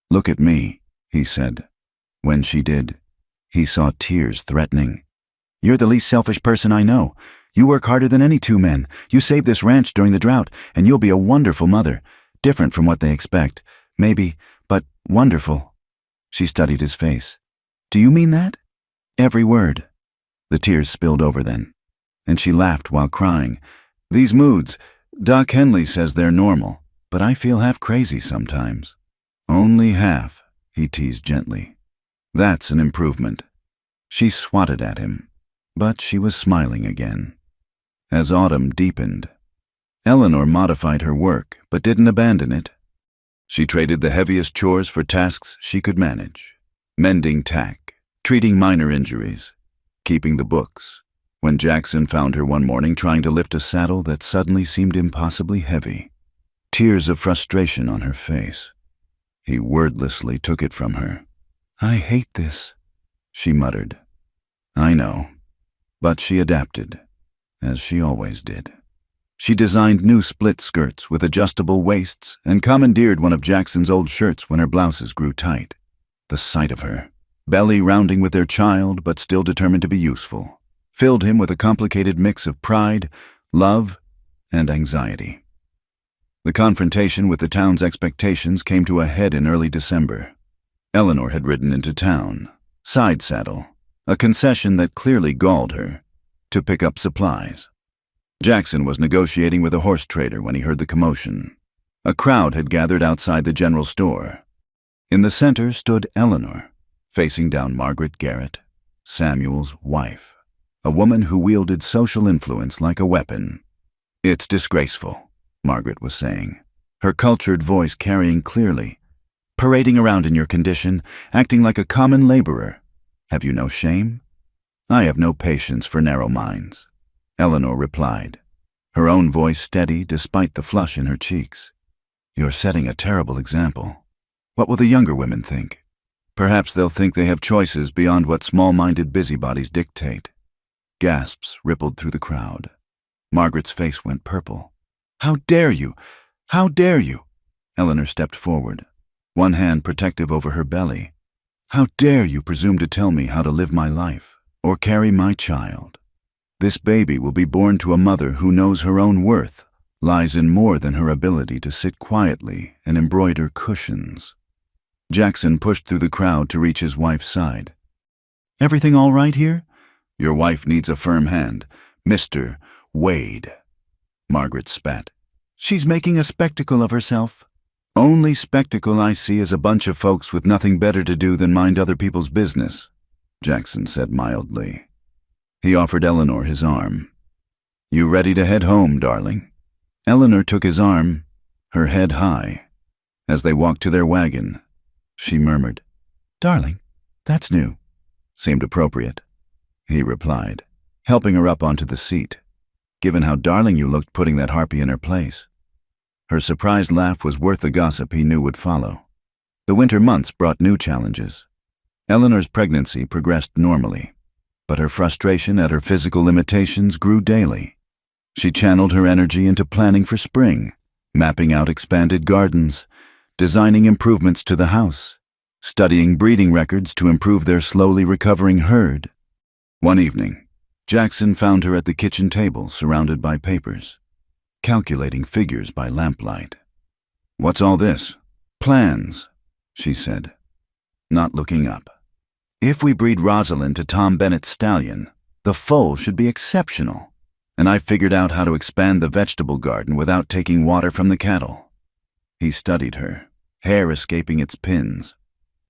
[SPEAKER 1] "Look at me," he said. When she did, he saw tears threatening. "You're the least selfish person I know. You work harder than any 2 men. You saved this ranch during the drought, and you'll be a wonderful mother. Different from what they expect. Maybe, but wonderful." She studied his face. "Do you mean that?" "Every word." The tears spilled over then, and she laughed while crying. "These moods, Doc Henley says they're normal, but I feel half crazy sometimes." "Only half," he teased gently. "That's an improvement." She swatted at him, but she was smiling again. As autumn deepened, Eleanor modified her work, but didn't abandon it. She traded the heaviest chores for tasks she could manage. Mending tack, treating minor injuries, keeping the books, when Jackson found her one morning trying to lift a saddle that suddenly seemed impossibly heavy. Tears of frustration on her face. He wordlessly took it from her. "I hate this," she muttered. I know, but she adapted, as she always did. She designed new split skirts with adjustable waists and commandeered one of Jackson's old shirts when her blouses grew tight. The sight of her, belly rounding with their child but still determined to be useful, filled him with a complicated mix of pride, love, and anxiety. The confrontation with the town's expectations came to a head in early December. Eleanor had ridden into town, side saddle, a concession that clearly galled her, to pick up supplies. Jackson was negotiating with a horse trader when he heard the commotion. A crowd had gathered outside the general store. In the center stood Eleanor, facing down Margaret Garrett, Samuel's wife, a woman who wielded social influence like a weapon. "It's disgraceful," Margaret was saying, her cultured voice carrying clearly. "Parading around in your condition, acting like a common laborer. Have you no shame?" "I have no patience for narrow minds," Eleanor replied, her own voice steady despite the flush in her cheeks. "You're setting a terrible example. What will the younger women think? Perhaps they'll think they have choices beyond what small-minded busybodies dictate." Gasps rippled through the crowd. Margaret's face went purple. "How dare you? How dare you?" Eleanor stepped forward, one hand protective over her belly. "How dare you presume to tell me how to live my life, or carry my child? This baby will be born to a mother who knows her own worth lies in more than her ability to sit quietly and embroider cushions." Jackson pushed through the crowd to reach his wife's side. "Everything all right here?" "Your wife needs a firm hand. Mr. Wade." Margaret spat. "She's making a spectacle of herself." "Only spectacle I see is a bunch of folks with nothing better to do than mind other people's business," Jackson said mildly. He offered Eleanor his arm. "You ready to head home, darling?" Eleanor took his arm, her head high. As they walked to their wagon, she murmured, "Darling, that's new." "Seemed appropriate," he replied, helping her up onto the seat, "given how darling you looked putting that harpy in her place." Her surprised laugh was worth the gossip he knew would follow. The winter months brought new challenges. Eleanor's pregnancy progressed normally, but her frustration at her physical limitations grew daily. She channeled her energy into planning for spring, mapping out expanded gardens, designing improvements to the house, studying breeding records to improve their slowly recovering herd. One evening, Jackson found her at the kitchen table surrounded by papers, calculating figures by lamplight. "What's all this?" "Plans," she said, not looking up. "If we breed Rosalind to Tom Bennett's stallion, the foal should be exceptional, and I figured out how to expand the vegetable garden without taking water from the cattle." He studied her, hair escaping its pins,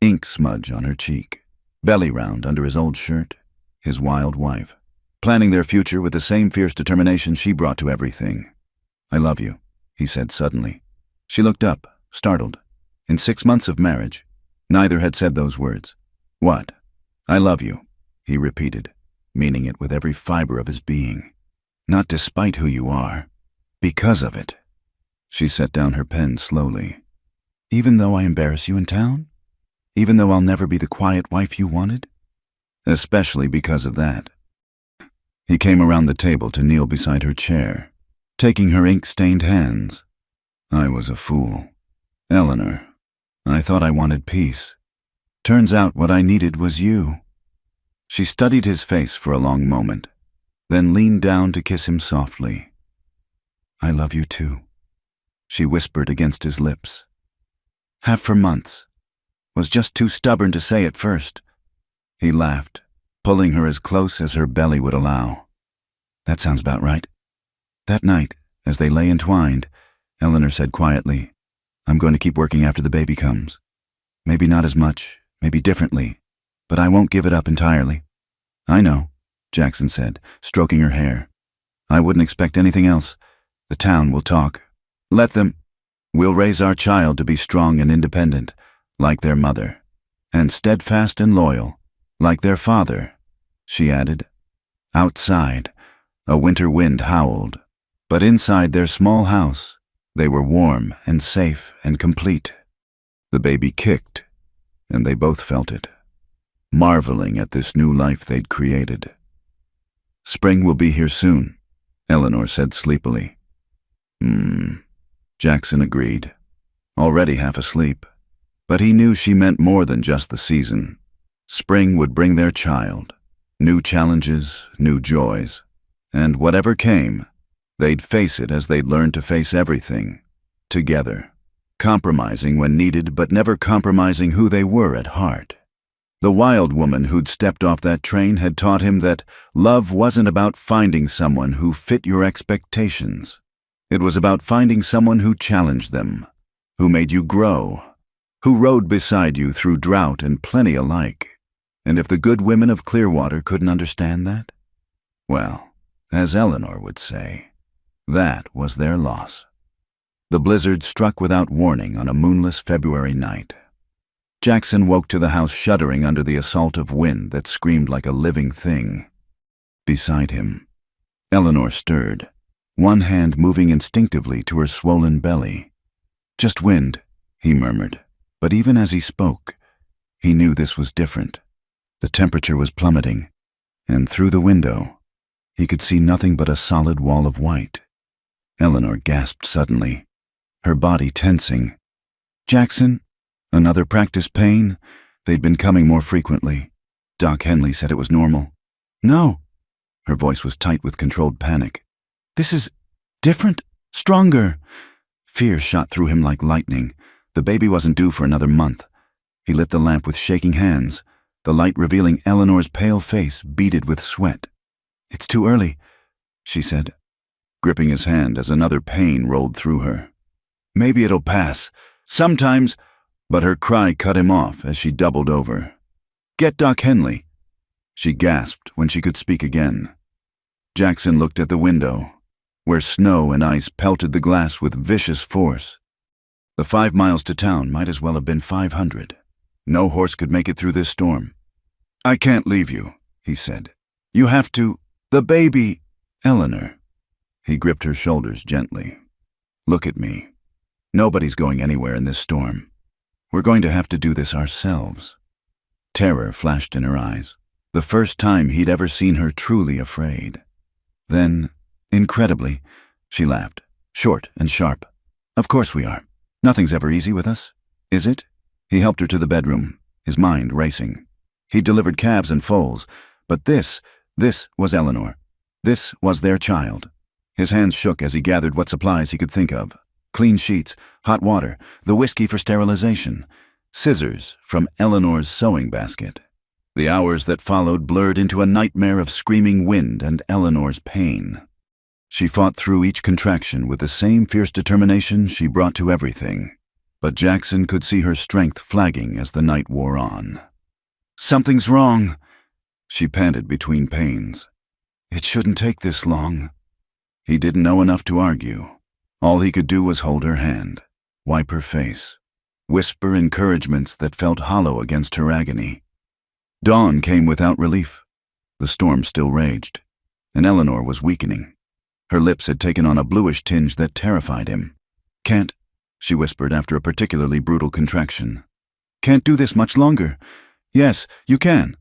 [SPEAKER 1] ink smudge on her cheek, belly round under his old shirt, his wild wife, planning their future with the same fierce determination she brought to everything. "I love you," he said suddenly. She looked up, startled. In 6 months of marriage, neither had said those words. "What?" "I love you," he repeated, meaning it with every fiber of his being. "Not despite who you are, because of it." She set down her pen slowly. "Even though I embarrass you in town? Even though I'll never be the quiet wife you wanted?" "Especially because of that." He came around the table to kneel beside her chair, taking her ink-stained hands. "I was a fool. Eleanor, I thought I wanted peace. Turns out what I needed was you." She studied his face for a long moment, then leaned down to kiss him softly. "I love you too," she whispered against his lips. "Have for months. Was just too stubborn to say at first." He laughed, pulling her as close as her belly would allow. "That sounds about right." That night, as they lay entwined, Eleanor said quietly, "I'm going to keep working after the baby comes. Maybe not as much, maybe differently, but I won't give it up entirely." "I know," Jackson said, stroking her hair. "I wouldn't expect anything else. The town will talk. Let them. We'll raise our child to be strong and independent, like their mother, and steadfast and loyal, like their father," she added. Outside, a winter wind howled, but inside their small house, they were warm and safe and complete. The baby kicked, and they both felt it. marveling at this new life they'd created. "Spring will be here soon," Eleanor said sleepily. Jackson agreed, already half asleep. But he knew she meant more than just the season. Spring would bring their child, new challenges, new joys, and whatever came, they'd face it as they'd learned to face everything, together, compromising when needed but never compromising who they were at heart. The wild woman who'd stepped off that train had taught him that love wasn't about finding someone who fit your expectations. It was about finding someone who challenged them, who made you grow, who rode beside you through drought and plenty alike. And if the good women of Clearwater couldn't understand that, well, as Eleanor would say, that was their loss. The blizzard struck without warning on a moonless February night. Jackson woke to the house shuddering under the assault of wind that screamed like a living thing. Beside him, Eleanor stirred, one hand moving instinctively to her swollen belly. "Just wind," he murmured, but even as he spoke, he knew this was different. The temperature was plummeting, and through the window, he could see nothing but a solid wall of white. Eleanor gasped suddenly, her body tensing. "Jackson? Another practice pain?" They'd been coming more frequently. Doc Henley said it was normal. "No." Her voice was tight with controlled panic. "This is different, stronger." Fear shot through him like lightning. The baby wasn't due for another month. He lit the lamp with shaking hands, the light revealing Eleanor's pale face beaded with sweat. "It's too early," she said, gripping his hand as another pain rolled through her. "Maybe it'll pass. Sometimes," but her cry cut him off as she doubled over. "Get Doc Henley," she gasped when she could speak again. Jackson looked at the window, where snow and ice pelted the glass with vicious force. The 5 miles to town might as well have been 500. No horse could make it through this storm. "I can't leave you," he said. "You have to—" "The baby—" "Eleanor." He gripped her shoulders gently. "Look at me. Nobody's going anywhere in this storm. We're going to have to do this ourselves." Terror flashed in her eyes, the first time he'd ever seen her truly afraid. Then, incredibly, she laughed, short and sharp. "Of course we are. Nothing's ever easy with us, is it?" He helped her to the bedroom, his mind racing. He'd delivered calves and foals, but this was Eleanor. This was their child. His hands shook as he gathered what supplies he could think of. Clean sheets, hot water, the whiskey for sterilization, scissors from Eleanor's sewing basket. The hours that followed blurred into a nightmare of screaming wind and Eleanor's pain. She fought through each contraction with the same fierce determination she brought to everything, but Jackson could see her strength flagging as the night wore on. "Something's wrong," she panted between pains. "It shouldn't take this long." He didn't know enough to argue. All he could do was hold her hand, wipe her face, whisper encouragements that felt hollow against her agony. Dawn came without relief. The storm still raged, and Eleanor was weakening. Her lips had taken on a bluish tinge that terrified him. "Can't," she whispered after a particularly brutal contraction. "Can't do this much longer." "Yes, you can."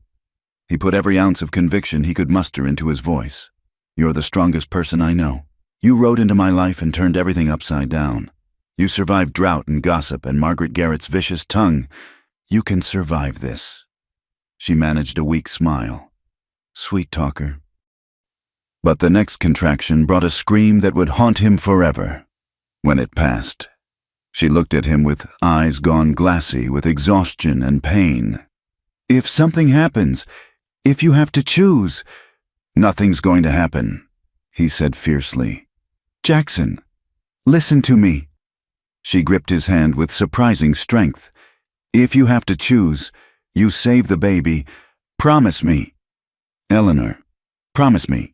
[SPEAKER 1] He put every ounce of conviction he could muster into his voice. "You're the strongest person I know. You rode into my life and turned everything upside down. You survived drought and gossip and Margaret Garrett's vicious tongue. You can survive this." She managed a weak smile. Sweet talker. But the next contraction brought a scream that would haunt him forever. When it passed, she looked at him with eyes gone glassy with exhaustion and pain. "If something happens, if you have to choose—" "Nothing's going to happen," he said fiercely. "Jackson, listen to me." She gripped his hand with surprising strength. "If you have to choose, you save the baby. Promise me." "Eleanor, promise me."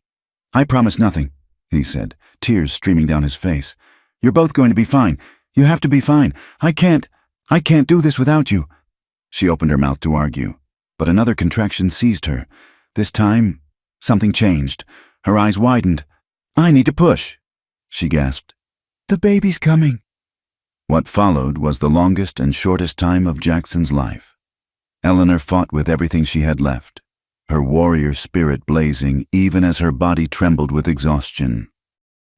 [SPEAKER 1] "I promise nothing," he said, tears streaming down his face. "You're both going to be fine. You have to be fine. I can't do this without you." She opened her mouth to argue, but another contraction seized her. This time, something changed. Her eyes widened. "I need to push," she gasped. "The baby's coming." What followed was the longest and shortest time of Jackson's life. Eleanor fought with everything she had left, her warrior spirit blazing even as her body trembled with exhaustion.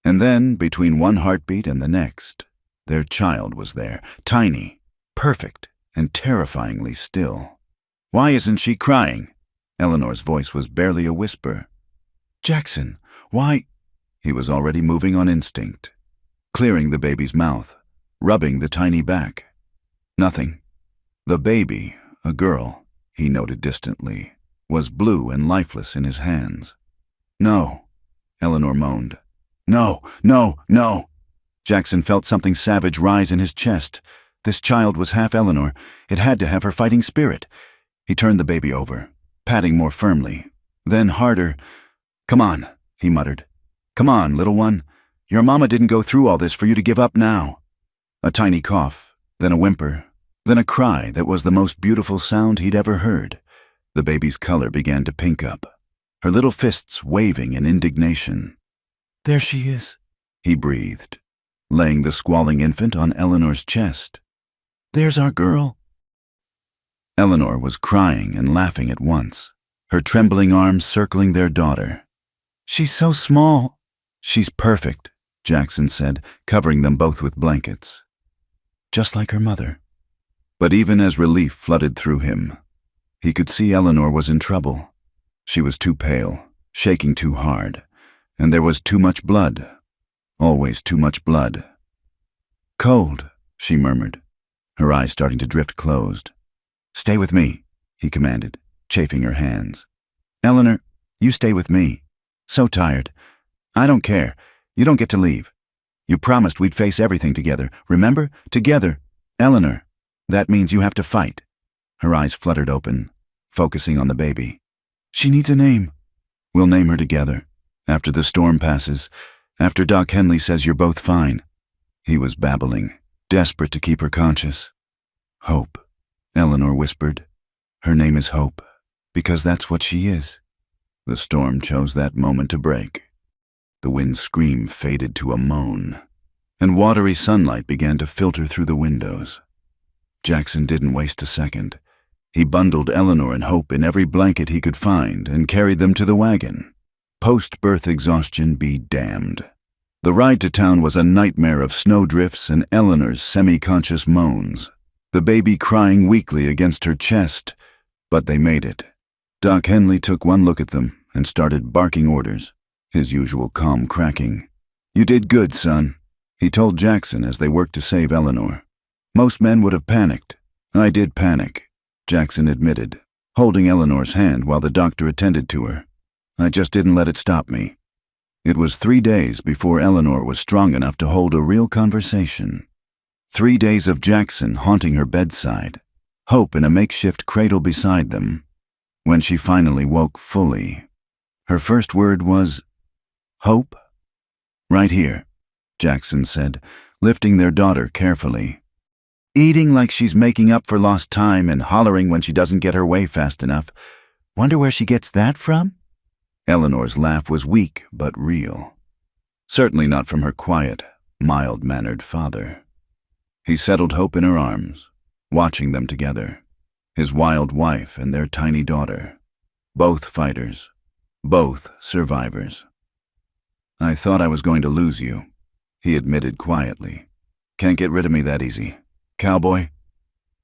[SPEAKER 1] And then, between one heartbeat and the next, their child was there, tiny, perfect, and terrifyingly still. "Why isn't she crying?" Eleanor's voice was barely a whisper. "Jackson, why?" He was already moving on instinct, clearing the baby's mouth, rubbing the tiny back. Nothing. The baby, a girl, he noted distantly, was blue and lifeless in his hands. "No," Eleanor moaned. "No, no, no." Jackson felt something savage rise in his chest. This child was half Eleanor. It had to have her fighting spirit. He turned the baby over, patting more firmly, then harder. "Come on," he muttered. "Come on, little one. Your mama didn't go through all this for you to give up now." A tiny cough, then a whimper, then a cry that was the most beautiful sound he'd ever heard. The baby's color began to pink up, her little fists waving in indignation. "There she is," he breathed, laying the squalling infant on Eleanor's chest. "There's our girl." Eleanor was crying and laughing at once, her trembling arms circling their daughter. "She's so small." "She's perfect," Jackson said, covering them both with blankets. "Just like her mother." But even as relief flooded through him, he could see Eleanor was in trouble. She was too pale, shaking too hard, and there was too much blood. Always too much blood. "Cold," she murmured, her eyes starting to drift closed. "Stay with me," he commanded, chafing her hands. "Eleanor, you stay with me. So tired. I don't care. You don't get to leave. You promised we'd face everything together. Remember? Together. Eleanor, that means you have to fight." Her eyes fluttered open, focusing on the baby. "She needs a name." "We'll name her together. After the storm passes. After Doc Henley says you're both fine." He was babbling, desperate to keep her conscious. "Hope," Eleanor whispered. "Her name is Hope, because that's what she is." The storm chose that moment to break. The wind's scream faded to a moan, and watery sunlight began to filter through the windows. Jackson didn't waste a second. He bundled Eleanor and Hope in every blanket he could find and carried them to the wagon. Post-birth exhaustion be damned. The ride to town was a nightmare of snowdrifts and Eleanor's semi-conscious moans, the baby crying weakly against her chest, but they made it. Doc Henley took one look at them and started barking orders, his usual calm cracking. "You did good, son," he told Jackson as they worked to save Eleanor. "Most men would have panicked." "I did panic," Jackson admitted, holding Eleanor's hand while the doctor attended to her. "I just didn't let it stop me." It was 3 days before Eleanor was strong enough to hold a real conversation. 3 days of Jackson haunting her bedside, Hope in a makeshift cradle beside them. When she finally woke fully, her first word was, "Hope?" "Right here," Jackson said, lifting their daughter carefully. "Eating like she's making up for lost time and hollering when she doesn't get her way fast enough. Wonder where she gets that from?" Eleanor's laugh was weak but real. Certainly not from her quiet, mild-mannered father. He settled Hope in her arms, watching them together, his wild wife and their tiny daughter. Both fighters, both survivors. "I thought I was going to lose you," he admitted quietly. "Can't get rid of me that easy. Cowboy?"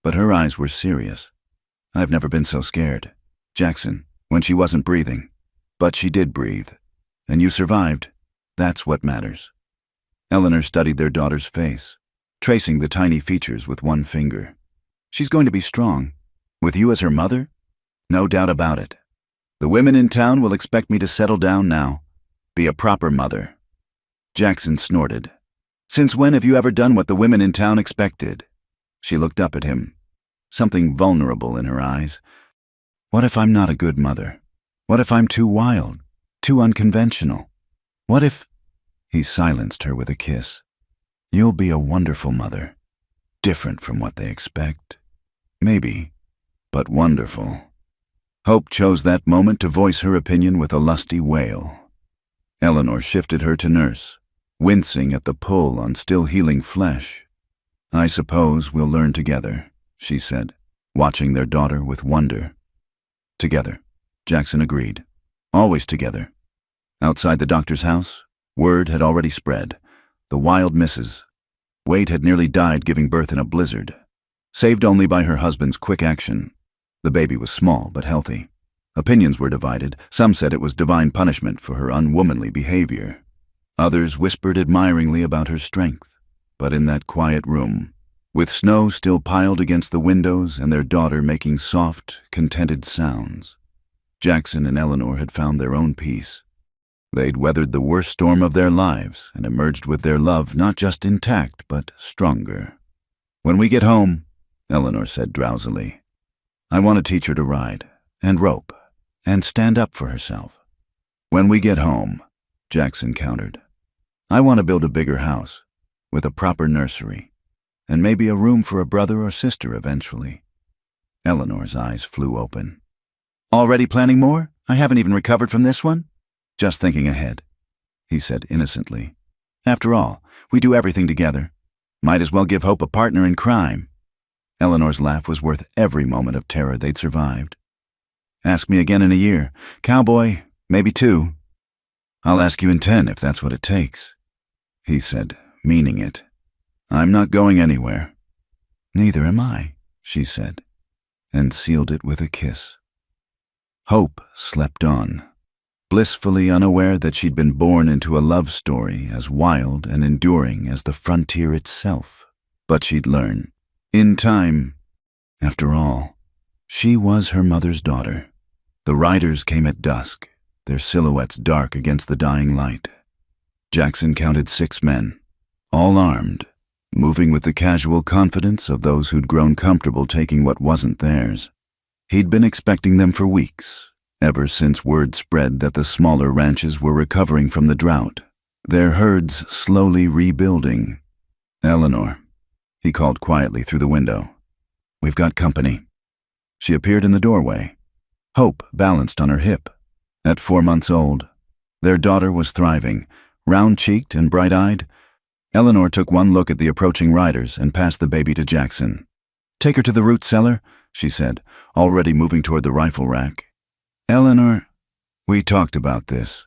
[SPEAKER 1] But her eyes were serious. "I've never been so scared. Jackson, when she wasn't breathing. But she did breathe. And you survived. That's what matters." Eleanor studied their daughter's face, tracing the tiny features with one finger. "She's going to be strong. With you as her mother? No doubt about it. The women in town will expect me to settle down now. Be a proper mother." Jackson snorted. "Since when have you ever done what the women in town expected?" She looked up at him, something vulnerable in her eyes. "What if I'm not a good mother? What if I'm too wild, too unconventional? What if—" He silenced her with a kiss. "You'll be a wonderful mother. Different from what they expect. Maybe, but wonderful." Hope chose that moment to voice her opinion with a lusty wail. Eleanor shifted her to nurse, wincing at the pull on still healing flesh. "I suppose we'll learn together," she said, watching their daughter with wonder. Together, Jackson agreed. Always together. Outside the doctor's house, word had already spread. The wild missus. Wade had nearly died giving birth in a blizzard, saved only by her husband's quick action. The baby was small but healthy. Opinions were divided. Some said it was divine punishment for her unwomanly behavior. Others whispered admiringly about her strength. But in that quiet room, with snow still piled against the windows and their daughter making soft, contented sounds, Jackson and Eleanor had found their own peace. They'd weathered the worst storm of their lives and emerged with their love not just intact, but stronger. "When we get home," Eleanor said drowsily, "I want to teach her to ride, and rope, and stand up for herself." "When we get home," Jackson countered, "I want to build a bigger house, with a proper nursery, and maybe a room for a brother or sister eventually." Eleanor's eyes flew open. "Already planning more? I haven't even recovered from this one?" "Just thinking ahead," he said innocently. "After all, we do everything together. Might as well give Hope a partner in crime." Eleanor's laugh was worth every moment of terror they'd survived. "Ask me again in a year. Cowboy, maybe 2. "I'll ask you in 10 if that's what it takes," he said, meaning it. "I'm not going anywhere." "Neither am I," she said, and sealed it with a kiss. Hope slept on, blissfully unaware that she'd been born into a love story as wild and enduring as the frontier itself. But she'd learn, in time. After all, she was her mother's daughter. The riders came at dusk, their silhouettes dark against the dying light. Jackson counted 6 men, all armed, moving with the casual confidence of those who'd grown comfortable taking what wasn't theirs. He'd been expecting them for weeks, ever since word spread that the smaller ranches were recovering from the drought, their herds slowly rebuilding. "Eleanor," he called quietly through the window, "we've got company." She appeared in the doorway, Hope balanced on her hip. At 4 months old, their daughter was thriving, round-cheeked and bright-eyed. Eleanor took one look at the approaching riders and passed the baby to Jackson. "Take her to the root cellar," she said, already moving toward the rifle rack. "Eleanor, we talked about this."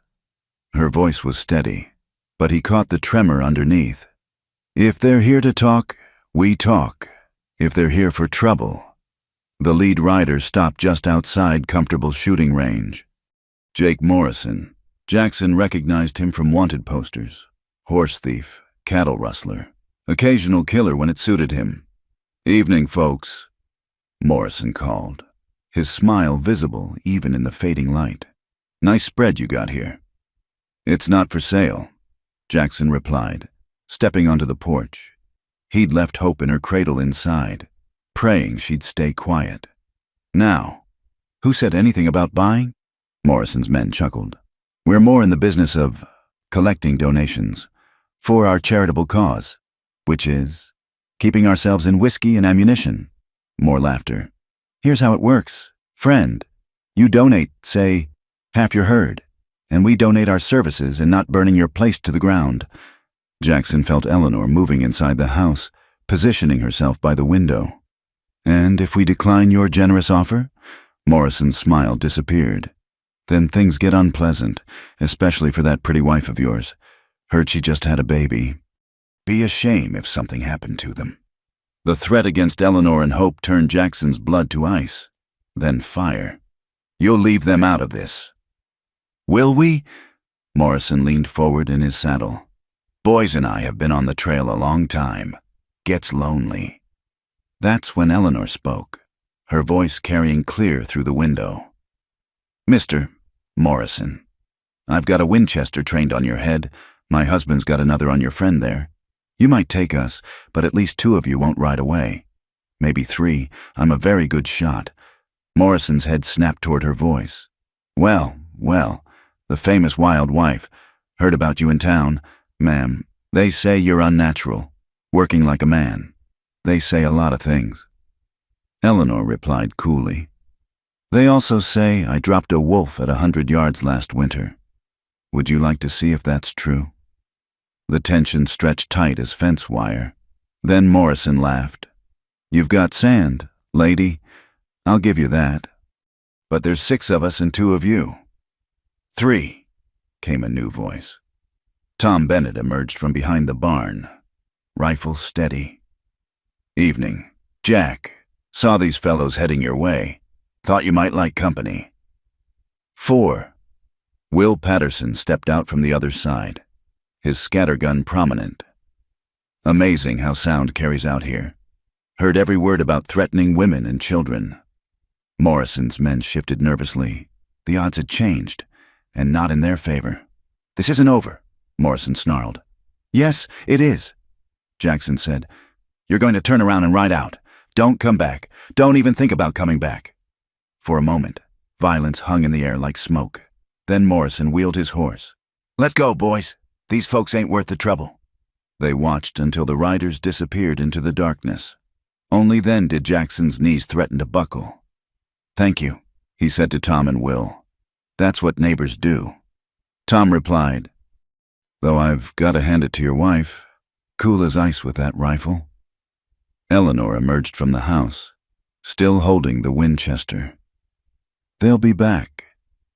[SPEAKER 1] Her voice was steady, but he caught the tremor underneath. "If they're here to talk, we talk. If they're here for trouble." The lead rider stopped just outside comfortable shooting range. Jake Morrison. Jackson recognized him from wanted posters. Horse thief, cattle rustler, occasional killer when it suited him. "Evening, folks," Morrison called, his smile visible even in the fading light. "Nice spread you got here." "It's not for sale," Jackson replied, stepping onto the porch. He'd left Hope in her cradle inside, praying she'd stay quiet. "Now, who said anything about buying?" Morrison's men chuckled. "We're more in the business of collecting donations for our charitable cause, which is keeping ourselves in whiskey and ammunition." More laughter. "Here's how it works. Friend, you donate, say, half your herd, and we donate our services in not burning your place to the ground." Jackson felt Eleanor moving inside the house, positioning herself by the window. "And if we decline your generous offer?" Morrison's smile disappeared. "Then things get unpleasant, especially for that pretty wife of yours. Heard she just had a baby. Be a shame if something happened to them." The threat against Eleanor and Hope turned Jackson's blood to ice, then fire. "You'll leave them out of this." "Will we?" Morrison leaned forward in his saddle. "Boys and I have been on the trail a long time. Gets lonely." That's when Eleanor spoke, her voice carrying clear through the window. "Mr. Morrison, I've got a Winchester trained on your head. My husband's got another on your friend there. You might take us, but at least 2 of you won't ride away. Maybe 3. I'm a very good shot." Morrison's head snapped toward her voice. Well, the famous wild wife. Heard about you in town. Ma'am, they say you're unnatural, working like a man. They say a lot of things." Eleanor replied coolly. "They also say I dropped a wolf at 100 yards last winter. Would you like to see if that's true?" The tension stretched tight as fence wire. Then Morrison laughed. "You've got sand, lady. I'll give you that. But there's 6 of us and 2 of you. 3, came a new voice. Tom Bennett emerged from behind the barn, rifle steady. Evening. Jack, saw these fellows heading your way. Thought you might like company. 4. Will Patterson stepped out from the other side, his scattergun prominent. Amazing how sound carries out here. Heard every word about threatening women and children. Morrison's men shifted nervously. The odds had changed, and not in their favor. This isn't over, Morrison snarled. Yes, it is, Jackson said. You're going to turn around and ride out. Don't come back. Don't even think about coming back. For a moment, violence hung in the air like smoke. Then Morrison wheeled his horse. Let's go, boys. These folks ain't worth the trouble. They watched until the riders disappeared into the darkness. Only then did Jackson's knees threaten to buckle. Thank you, he said to Tom and Will. That's what neighbors do. Tom replied, though I've got to hand it to your wife. Cool as ice with that rifle. Eleanor emerged from the house, still holding the Winchester. They'll be back,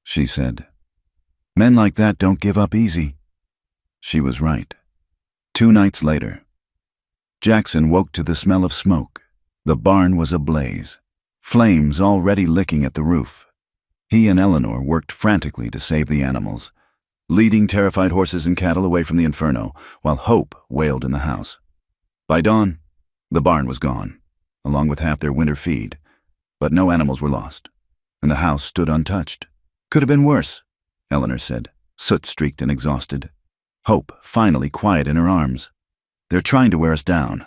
[SPEAKER 1] she said. Men like that don't give up easy. She was right. 2 nights later, Jackson woke to the smell of smoke. The barn was ablaze, flames already licking at the roof. He and Eleanor worked frantically to save the animals, leading terrified horses and cattle away from the inferno, while hope wailed in the house. By dawn, the barn was gone, along with half their winter feed, but no animals were lost, and the house stood untouched. Could have been worse, Eleanor said, soot-streaked and exhausted. Hope finally quiet in her arms. They're trying to wear us down,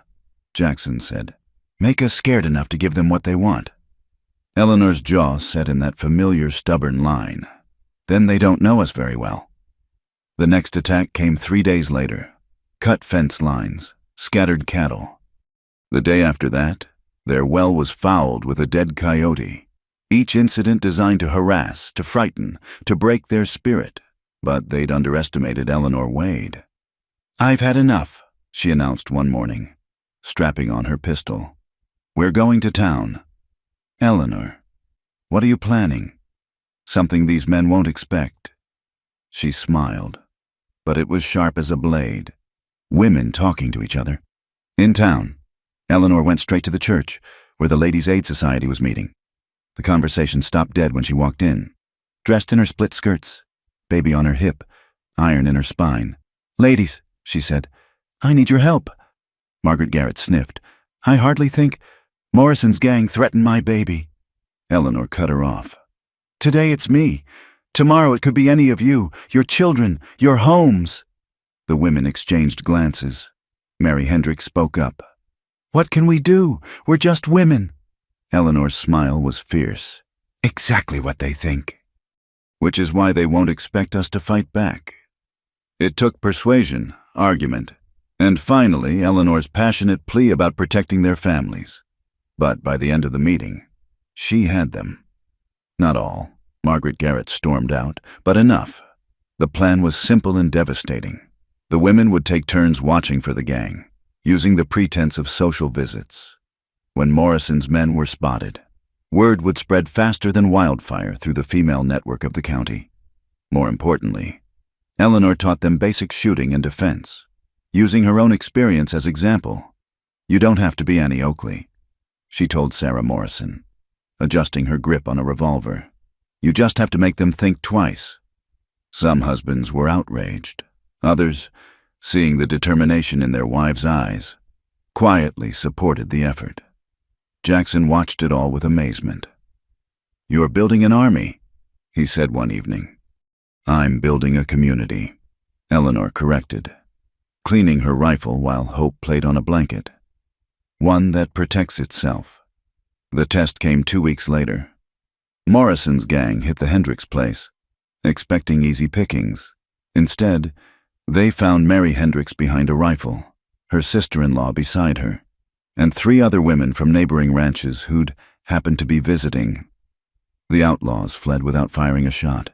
[SPEAKER 1] Jackson said. Make us scared enough to give them what they want. Eleanor's jaw set in that familiar stubborn line. Then they don't know us very well. The next attack came 3 days later. Cut fence lines, scattered cattle. The day after that, their well was fouled with a dead coyote. Each incident designed to harass, to frighten, to break their spirit. But they'd underestimated Eleanor Wade. I've had enough, she announced one morning, strapping on her pistol. We're going to town. Eleanor, what are you planning? Something these men won't expect. She smiled, but it was sharp as a blade. Women talking to each other. In town, Eleanor went straight to the church, where the Ladies' Aid Society was meeting. The conversation stopped dead when she walked in, dressed in her split skirts, baby on her hip, iron in her spine. Ladies, she said, I need your help. Margaret Garrett sniffed. I hardly think Morrison's gang threatened my baby. Eleanor cut her off. Today it's me. Tomorrow it could be any of you, your children, your homes. The women exchanged glances. Mary Hendricks spoke up. What can we do? We're just women. Eleanor's smile was fierce. Exactly what they think. Which is why they won't expect us to fight back. It took persuasion, argument, and finally Eleanor's passionate plea about protecting their families. But by the end of the meeting, she had them. Not all, Margaret Garrett stormed out, but enough. The plan was simple and devastating. The women would take turns watching for the gang, using the pretense of social visits. When Morrison's men were spotted, word would spread faster than wildfire through the female network of the county. More importantly, Eleanor taught them basic shooting and defense, using her own experience as example. You don't have to be Annie Oakley, she told Sarah Morrison, adjusting her grip on a revolver. You just have to make them think twice. Some husbands were outraged. Others, seeing the determination in their wives' eyes, quietly supported the effort. Jackson watched it all with amazement. You're building an army, he said one evening. I'm building a community, Eleanor corrected, cleaning her rifle while Hope played on a blanket. One that protects itself. The test came 2 weeks later. Morrison's gang hit the Hendricks place, expecting easy pickings. Instead, they found Mary Hendricks behind a rifle, her sister-in-law beside her, and 3 other women from neighboring ranches who'd happened to be visiting. The outlaws fled without firing a shot,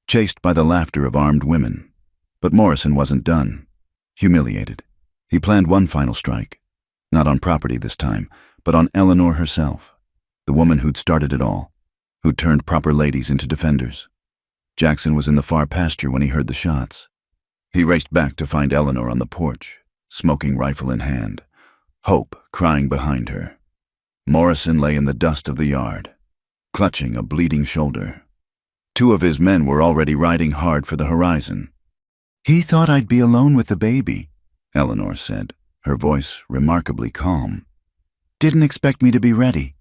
[SPEAKER 1] chased by the laughter of armed women. But Morrison wasn't done. Humiliated, he planned one final strike, not on property this time, but on Eleanor herself. the woman who'd started it all, who'd turned proper ladies into defenders. Jackson was in the far pasture when he heard the shots. He raced back to find Eleanor on the porch, smoking rifle in hand, Hope crying behind her. Morrison lay in the dust of the yard, clutching a bleeding shoulder. 2 of his men were already riding hard for the horizon. "He thought I'd be alone with the baby," Eleanor said, her voice remarkably calm. "Didn't expect me to be ready."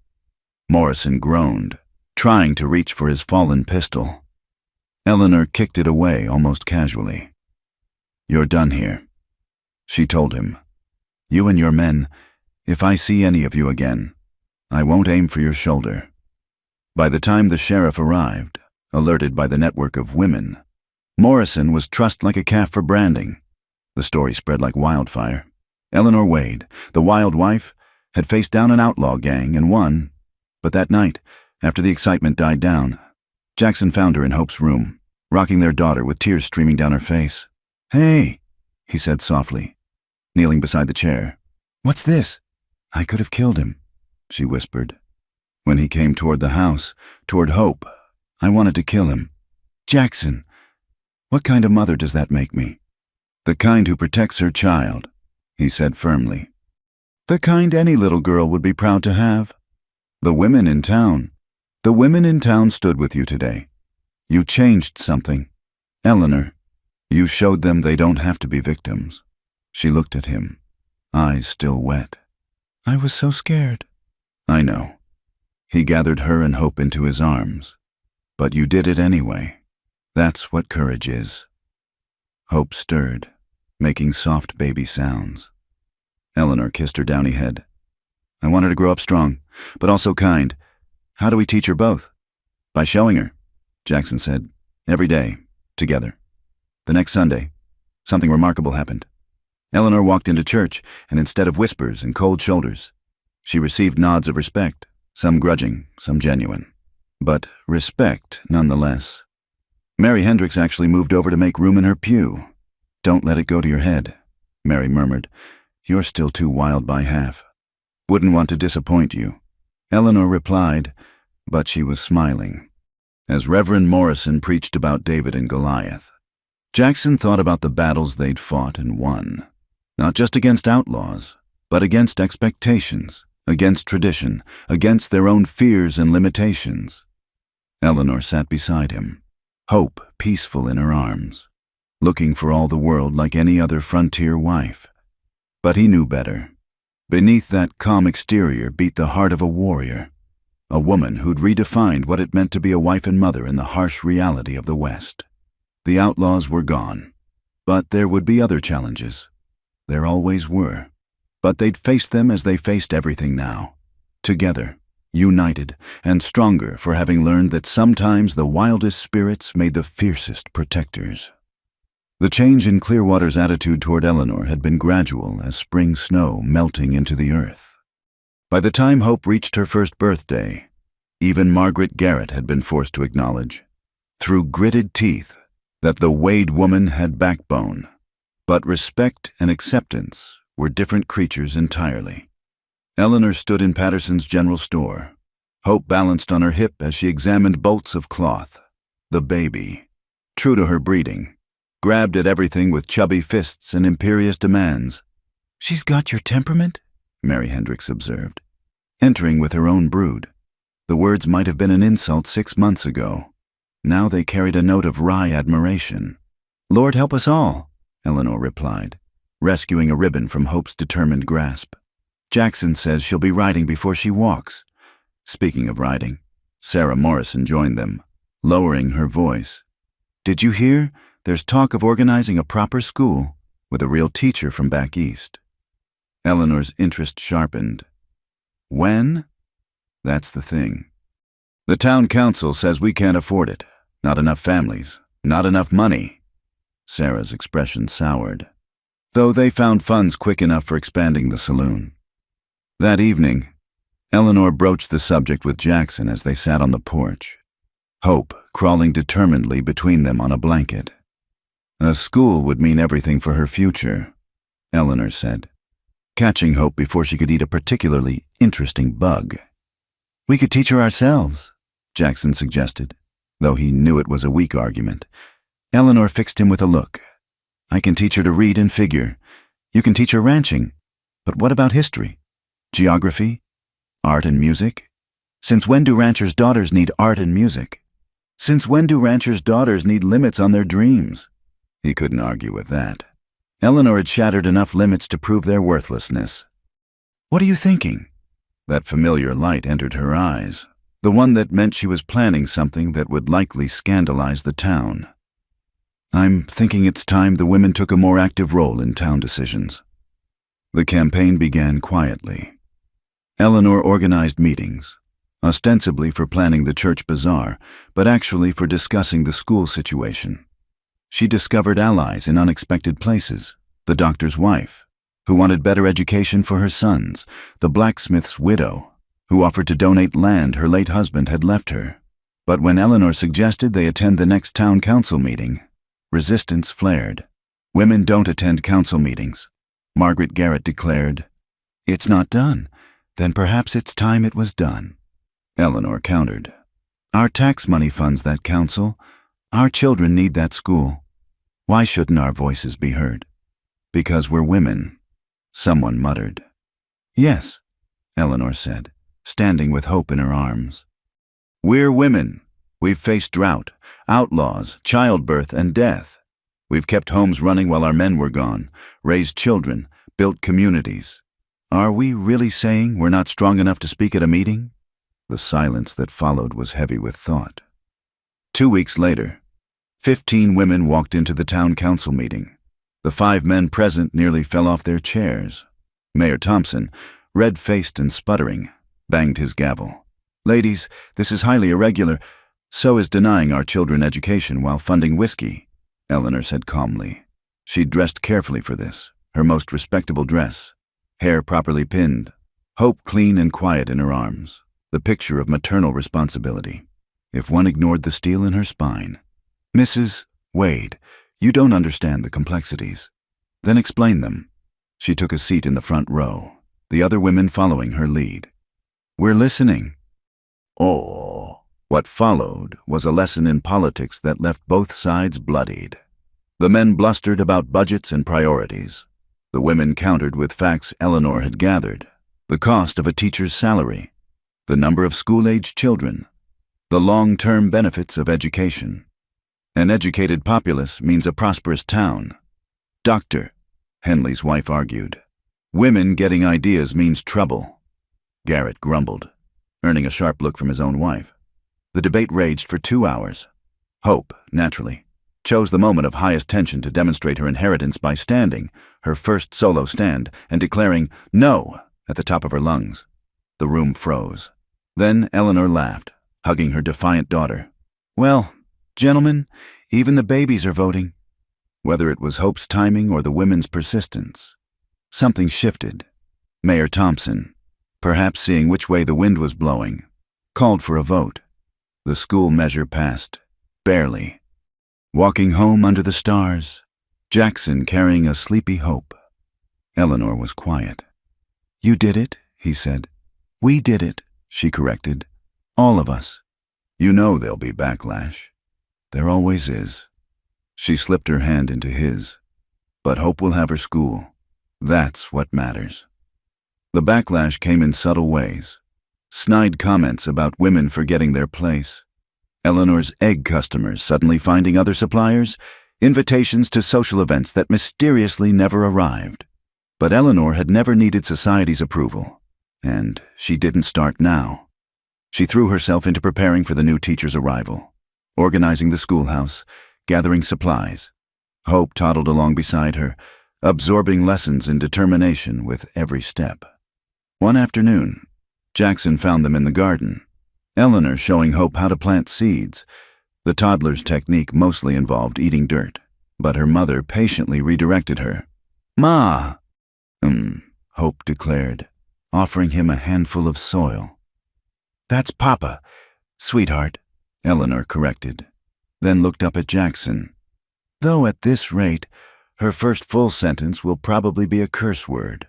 [SPEAKER 1] Morrison groaned, trying to reach for his fallen pistol. Eleanor kicked it away almost casually. "You're done here," she told him. "You and your men, if I see any of you again, I won't aim for your shoulder." By the time the sheriff arrived, alerted by the network of women, Morrison was trussed like a calf for branding. The story spread like wildfire. Eleanor Wade, the wild wife, had faced down an outlaw gang and won. But that night, after the excitement died down, Jackson found her in Hope's room, rocking their daughter with tears streaming down her face. "Hey," he said softly, kneeling beside the chair. "What's this?" "I could have killed him," she whispered. "When he came toward the house, toward Hope, I wanted to kill him. Jackson, what kind of mother does that make me?" "The kind who protects her child," he said firmly. "The kind any little girl would be proud to have. The women in town stood with you today. You changed something. Eleanor, you showed them they don't have to be victims." She looked at him, eyes still wet. "I was so scared." "I know." He gathered her and Hope into his arms. "But you did it anyway. That's what courage is." Hope stirred, making soft baby sounds. Eleanor kissed her downy head. "I want her to grow up strong, but also kind. How do we teach her both?" "By showing her," Jackson said. "Every day, together." The next Sunday, something remarkable happened. Eleanor walked into church, and instead of whispers and cold shoulders, she received nods of respect, some grudging, some genuine. But respect nonetheless. Mary Hendricks actually moved over to make room in her pew. "Don't let it go to your head," Mary murmured. "You're still too wild by half. Wouldn't want to disappoint you." Eleanor replied, but she was smiling. As Reverend Morrison preached about David and Goliath, Jackson thought about the battles they'd fought and won. Not just against outlaws, but against expectations, against tradition, against their own fears and limitations. Eleanor sat beside him, Hope peaceful in her arms, looking for all the world like any other frontier wife. But he knew better. Beneath that calm exterior beat the heart of a warrior, a woman who'd redefined what it meant to be a wife and mother in the harsh reality of the West. The outlaws were gone, but there would be other challenges. There always were. But they'd face them as they faced everything now, together, united, and stronger for having learned that sometimes the wildest spirits made the fiercest protectors. The change in Clearwater's attitude toward Eleanor had been gradual as spring snow melting into the earth. By the time Hope reached her first birthday, even Margaret Garrett had been forced to acknowledge, through gritted teeth, that the Wade woman had backbone. But respect and acceptance were different creatures entirely. Eleanor stood in Patterson's general store. Hope balanced on her hip as she examined bolts of cloth. The baby, true to her breeding, grabbed at everything with chubby fists and imperious demands. "She's got your temperament," Mary Hendricks observed, entering with her own brood. The words might have been an insult 6 months ago. Now they carried a note of wry admiration. "Lord help us all," Eleanor replied, rescuing a ribbon from Hope's determined grasp. "Jackson says she'll be riding before she walks." Speaking of riding, Sarah Morrison joined them, lowering her voice. "Did you hear? There's talk of organizing a proper school with a real teacher from back east." Eleanor's interest sharpened. "When?" "That's the thing. The town council says we can't afford it. Not enough families, not enough money." Sarah's expression soured, though they found funds quick enough for expanding the saloon. That evening, Eleanor broached the subject with Jackson as they sat on the porch, Hope crawling determinedly between them on a blanket. A school would mean everything for her future, Eleanor said, catching Hope before she could eat a particularly interesting bug. We could teach her ourselves, Jackson suggested, though he knew it was a weak argument. Eleanor fixed him with a look. I can teach her to read and figure. You can teach her ranching. But what about history? Geography? Art and music? Since when do ranchers' daughters need art and music? Since when do ranchers' daughters need limits on their dreams? He couldn't argue with that. Eleanor had shattered enough limits to prove their worthlessness. What are you thinking? That familiar light entered her eyes, the one that meant she was planning something that would likely scandalize the town. I'm thinking it's time the women took a more active role in town decisions. The campaign began quietly. Eleanor organized meetings, ostensibly for planning the church bazaar, but actually for discussing the school situation. She discovered allies in unexpected places: the doctor's wife, who wanted better education for her sons; the blacksmith's widow, who offered to donate land her late husband had left her. But when Eleanor suggested they attend the next town council meeting, resistance flared. Women don't attend council meetings, Margaret Garrett declared. It's not done. Then perhaps it's time it was done. Eleanor countered. Our tax money funds that council. Our children need that school. Why shouldn't our voices be heard? Because we're women, someone muttered. Yes, Eleanor said, standing with hope in her arms. We're women. We've faced drought, outlaws, childbirth, and death. We've kept homes running while our men were gone, raised children, built communities. Are we really saying we're not strong enough to speak at a meeting? The silence that followed was heavy with thought. 2 weeks later, 15 women walked into the town council meeting. The 5 men present nearly fell off their chairs. Mayor Thompson, red-faced and sputtering, banged his gavel. Ladies, this is highly irregular. So is denying our children education while funding whiskey, Eleanor said calmly. She'd dressed carefully for this, her most respectable dress, hair properly pinned, hope clean and quiet in her arms, the picture of maternal responsibility. If one ignored the steel in her spine. Mrs. Wade, you don't understand the complexities. Then explain them. She took a seat in the front row, the other women following her lead. We're listening. Oh. What followed was a lesson in politics that left both sides bloodied. The men blustered about budgets and priorities. The women countered with facts Eleanor had gathered: the cost of a teacher's salary, the number of school-aged children, the long-term benefits of education. An educated populace means a prosperous town. Doctor, Henley's wife argued. Women getting ideas means trouble. Garrett grumbled, earning a sharp look from his own wife. The debate raged for 2 hours. Hope, naturally, chose the moment of highest tension to demonstrate her inheritance by standing, her first solo stand, and declaring "no" at the top of her lungs. The room froze. Then Eleanor laughed, hugging her defiant daughter. Well, gentlemen, even the babies are voting. Whether it was Hope's timing or the women's persistence, something shifted. Mayor Thompson, perhaps seeing which way the wind was blowing, called for a vote. The school measure passed, barely. Walking home under the stars, Jackson carrying a sleepy Hope. Eleanor was quiet. You did it, he said. We did it, she corrected. All of us. You know there'll be backlash. There always is. She slipped her hand into his. But Hope will have her school. That's what matters. The backlash came in subtle ways. Snide comments about women forgetting their place. Eleanor's egg customers suddenly finding other suppliers. Invitations to social events that mysteriously never arrived. But Eleanor had never needed society's approval. And she didn't start now. She threw herself into preparing for the new teacher's arrival, organizing the schoolhouse, gathering supplies. Hope toddled along beside her, absorbing lessons in determination with every step. One afternoon, Jackson found them in the garden, Eleanor showing Hope how to plant seeds. The toddler's technique mostly involved eating dirt, but her mother patiently redirected her. Ma! Hope declared, offering him a handful of soil. That's Papa, sweetheart, Eleanor corrected, then looked up at Jackson. Though at this rate, her first full sentence will probably be a curse word.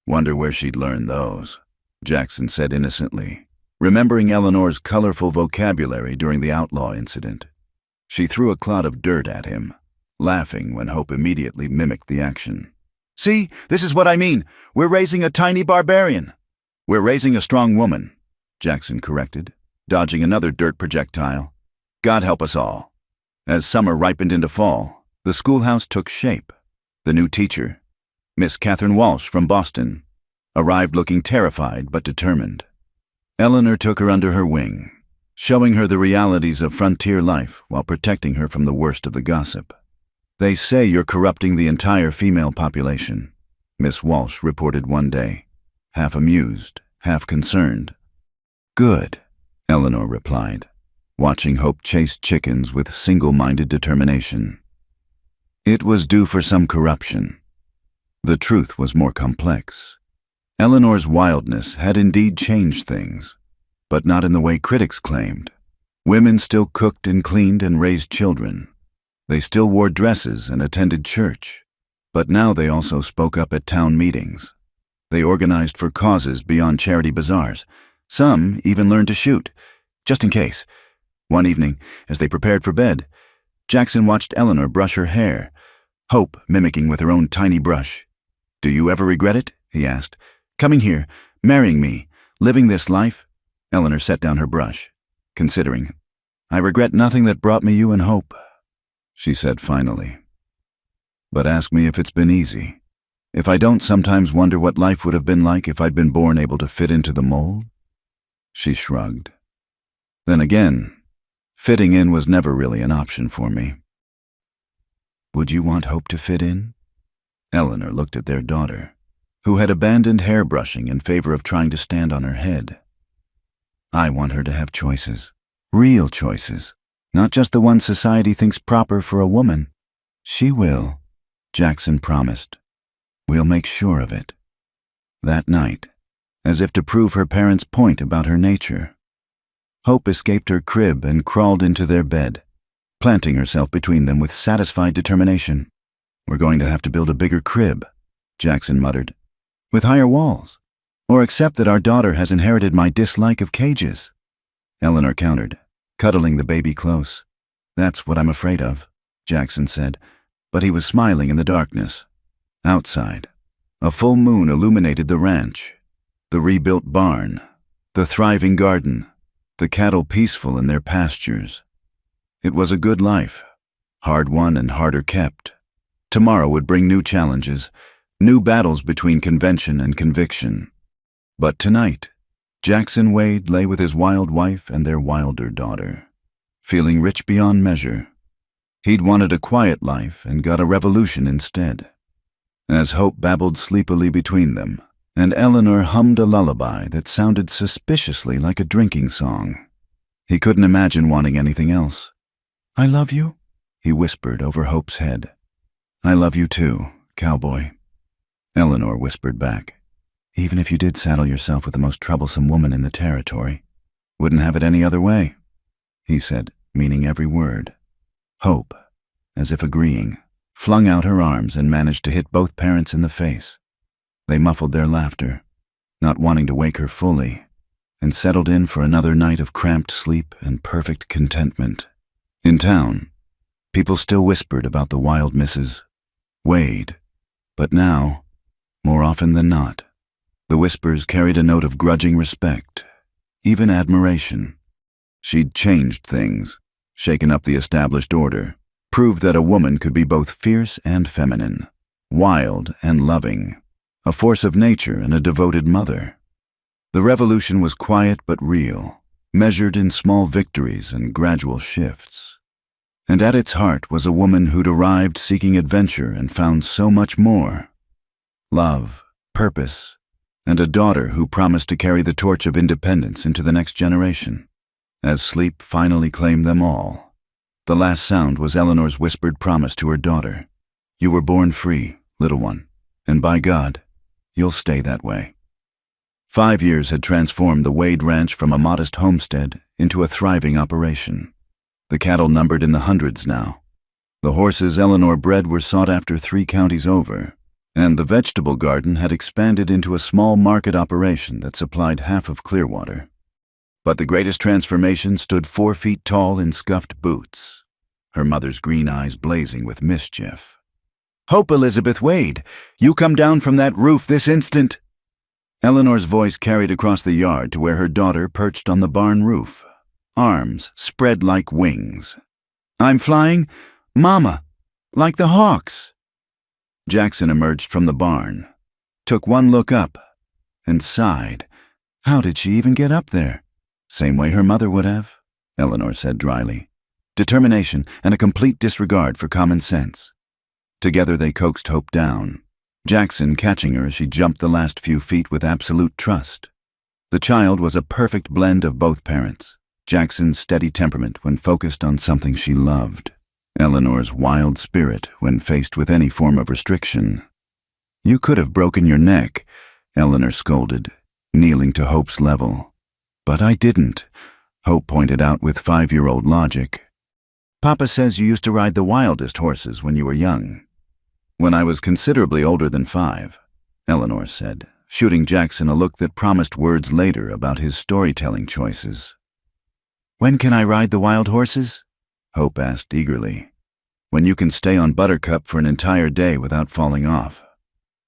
[SPEAKER 1] Wonder where she'd learn those, Jackson said innocently, remembering Eleanor's colorful vocabulary during the outlaw incident. She threw a clod of dirt at him, laughing when Hope immediately mimicked the action. "See, this is what I mean. We're raising a tiny barbarian." "We're raising a strong woman," Jackson corrected, dodging another dirt projectile. "God help us all." As summer ripened into fall, the schoolhouse took shape. The new teacher, Miss Catherine Walsh from Boston, arrived looking terrified but determined. Eleanor took her under her wing, showing her the realities of frontier life while protecting her from the worst of the gossip. "They say you're corrupting the entire female population," Miss Walsh reported one day, half amused, half concerned. "Good," Eleanor replied, watching Hope chase chickens with single-minded determination. It was due for some corruption. The truth was more complex. Eleanor's wildness had indeed changed things, but not in the way critics claimed. Women still cooked and cleaned and raised children. They still wore dresses and attended church, but now they also spoke up at town meetings. They organized for causes beyond charity bazaars. Some even learned to shoot, just in case. One evening, as they prepared for bed, Jackson watched Eleanor brush her hair, Hope mimicking with her own tiny brush. "Do you ever regret it?" he asked. "Coming here, marrying me, living this life?" Eleanor set down her brush, considering. "I regret nothing that brought me you and Hope," she said finally. "But ask me if it's been easy. If I don't sometimes wonder what life would have been like if I'd been born able to fit into the mold?" She shrugged. "Then again, fitting in was never really an option for me." "Would you want Hope to fit in?" Eleanor looked at their daughter, who had abandoned hairbrushing in favor of trying to stand on her head. "I want her to have choices, real choices, not just the ones society thinks proper for a woman." "She will," Jackson promised. "We'll make sure of it." That night, as if to prove her parents' point about her nature, Hope escaped her crib and crawled into their bed, planting herself between them with satisfied determination. "We're going to have to build a bigger crib," Jackson muttered, "with higher walls, or accept that our daughter has inherited my dislike of cages." Eleanor countered, cuddling the baby close. "That's what I'm afraid of," Jackson said, but he was smiling in the darkness. Outside, a full moon illuminated the ranch, the rebuilt barn, the thriving garden, the cattle peaceful in their pastures. It was a good life, hard won and harder kept. Tomorrow would bring new challenges, new battles between convention and conviction. But tonight, Jackson Wade lay with his wild wife and their wilder daughter, feeling rich beyond measure. He'd wanted a quiet life and got a revolution instead. As Hope babbled sleepily between them, and Eleanor hummed a lullaby that sounded suspiciously like a drinking song, he couldn't imagine wanting anything else. "I love you," he whispered over Hope's head. "I love you too, Cowboy," Eleanor whispered back. "Even if you did saddle yourself with the most troublesome woman in the territory, wouldn't have it any other way," he said, meaning every word. Hope, as if agreeing, flung out her arms and managed to hit both parents in the face. They muffled their laughter, not wanting to wake her fully, and settled in for another night of cramped sleep and perfect contentment. In town, people still whispered about the wild Mrs. Wade, but now, more often than not, the whispers carried a note of grudging respect, even admiration. She'd changed things, shaken up the established order, proved that a woman could be both fierce and feminine, wild and loving, a force of nature and a devoted mother. The revolution was quiet but real, measured in small victories and gradual shifts. And at its heart was a woman who'd arrived seeking adventure and found so much more: love, purpose, and a daughter who promised to carry the torch of independence into the next generation. As sleep finally claimed them all, the last sound was Eleanor's whispered promise to her daughter: "You were born free, little one, and by God, you'll stay that way." 5 years had transformed the Wade Ranch from a modest homestead into a thriving operation. The cattle numbered in the hundreds now. The horses Eleanor bred were sought after 3 counties over, and the vegetable garden had expanded into a small market operation that supplied half of Clearwater. But the greatest transformation stood 4 feet tall in scuffed boots, her mother's green eyes blazing with mischief. "Hope Elizabeth Wade, you come down from that roof this instant!" Eleanor's voice carried across the yard to where her daughter perched on the barn roof, arms spread like wings. "I'm flying, Mama, like the hawks." Jackson emerged from the barn, took one look up, and sighed. How did she even get up there? Same way her mother would have, Eleanor said dryly. Determination and a complete disregard for common sense. Together they coaxed Hope down, Jackson catching her as she jumped the last few feet with absolute trust. The child was a perfect blend of both parents, Jackson's steady temperament when focused on something she loved, Eleanor's wild spirit when faced with any form of restriction. "You could have broken your neck," Eleanor scolded, kneeling to Hope's level. "But I didn't," Hope pointed out with 5-year-old logic. "Papa says you used to ride the wildest horses when you were young." "When I was considerably older than 5, Eleanor said, shooting Jackson a look that promised words later about his storytelling choices. "When can I ride the wild horses?" Hope asked eagerly. "When you can stay on Buttercup for an entire day without falling off,"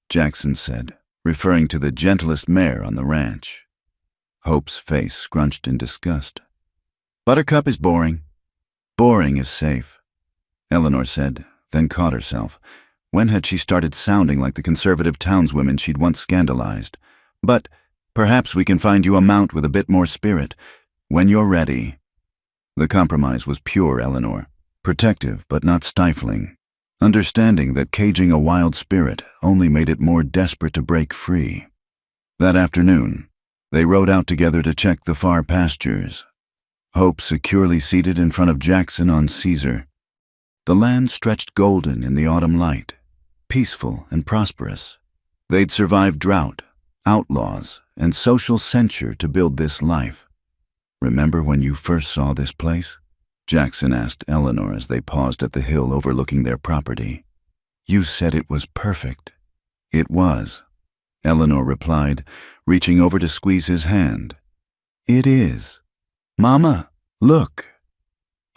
[SPEAKER 1] Jackson said, referring to the gentlest mare on the ranch. Hope's face scrunched in disgust. "Buttercup is boring." "Boring is safe," Eleanor said, then caught herself. When had she started sounding like the conservative townswomen she'd once scandalized? "But perhaps we can find you a mount with a bit more spirit, when you're ready." The compromise was pure Eleanor, protective but not stifling, understanding that caging a wild spirit only made it more desperate to break free. That afternoon, they rode out together to check the far pastures, Hope securely seated in front of Jackson on Caesar. The land stretched golden in the autumn light, peaceful and prosperous. They'd survived drought, outlaws, and social censure to build this life. "Remember when you first saw this place?" Jackson asked Eleanor as they paused at the hill overlooking their property. "You said it was perfect." "It was," Eleanor replied, reaching over to squeeze his hand. "It is. Mama, look."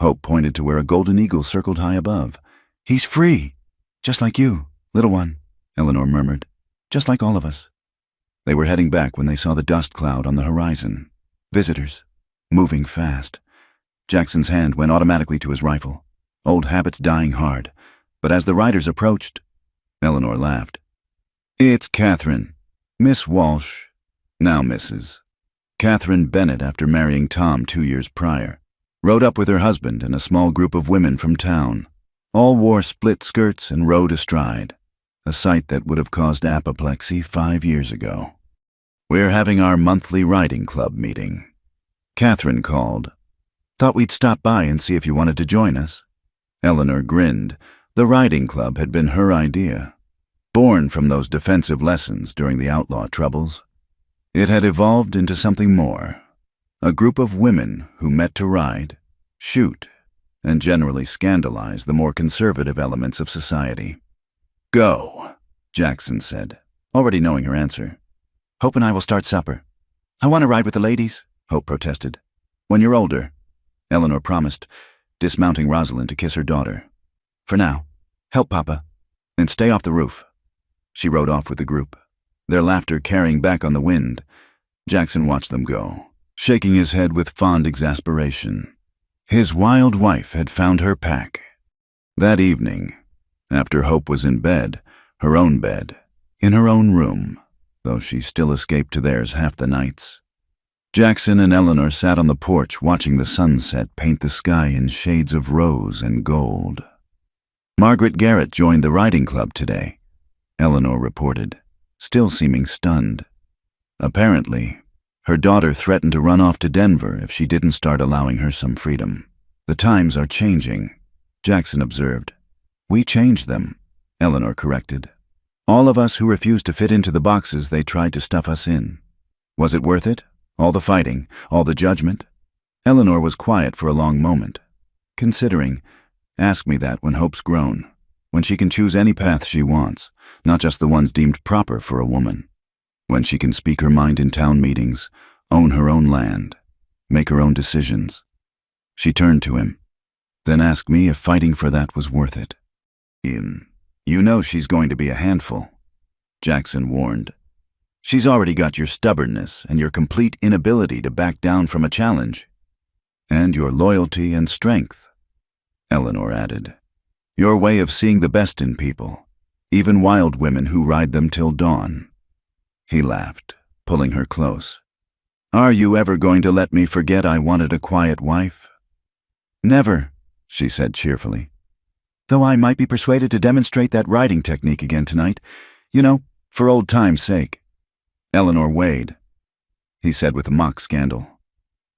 [SPEAKER 1] Hope pointed to where a golden eagle circled high above. "He's free, just like you, little one," Eleanor murmured. "Just like all of us." They were heading back when they saw the dust cloud on the horizon. Visitors, moving fast. Jackson's hand went automatically to his rifle, old habits dying hard. But as the riders approached, Eleanor laughed. "It's Catherine, Miss Walsh, now Mrs. Catherine Bennett, after marrying Tom 2 years prior, rode up with her husband and a small group of women from town. All wore split skirts and rode astride, a sight that would have caused apoplexy 5 years ago. "We're having our monthly riding club meeting," Catherine called. "Thought we'd stop by and see if you wanted to join us." Eleanor grinned. The riding club had been her idea, born from those defensive lessons during the outlaw troubles. It had evolved into something more, a group of women who met to ride, shoot, and generally scandalize the more conservative elements of society. "Go," Jackson said, already knowing her answer. "Hope and I will start supper." "I want to ride with the ladies," Hope protested. "When you're older," Eleanor promised, dismounting Rosalind to kiss her daughter. "For now, help Papa, and stay off the roof." She rode off with the group, their laughter carrying back on the wind. Jackson watched them go, shaking his head with fond exasperation. His wild wife had found her pack. That evening, after Hope was in bed, her own bed, in her own room, though she still escaped to theirs half the nights, Jackson and Eleanor sat on the porch watching the sunset paint the sky in shades of rose and gold. "Margaret Garrett joined the riding club today," Eleanor reported, still seeming stunned. Apparently, her daughter threatened to run off to Denver if she didn't start allowing her some freedom. "The times are changing," Jackson observed. "We changed them," Eleanor corrected. "All of us who refused to fit into the boxes they tried to stuff us in. Was it worth it? All the fighting, all the judgment?" Eleanor was quiet for a long moment, considering. "Ask me that when Hope's grown, when she can choose any path she wants, not just the ones deemed proper for a woman. When she can speak her mind in town meetings, own her own land, make her own decisions. She turned to him, then asked me if fighting for that was worth it. You know she's going to be a handful, Jackson warned. She's already got your stubbornness and your complete inability to back down from a challenge. And your loyalty and strength, Eleanor added. Your way of seeing the best in people, even wild women who ride them till dawn. He laughed, pulling her close. Are you ever going to let me forget I wanted a quiet wife? Never, she said cheerfully. Though I might be persuaded to demonstrate that riding technique again tonight, for old time's sake. Eleanor weighed. He said with a mock scandal.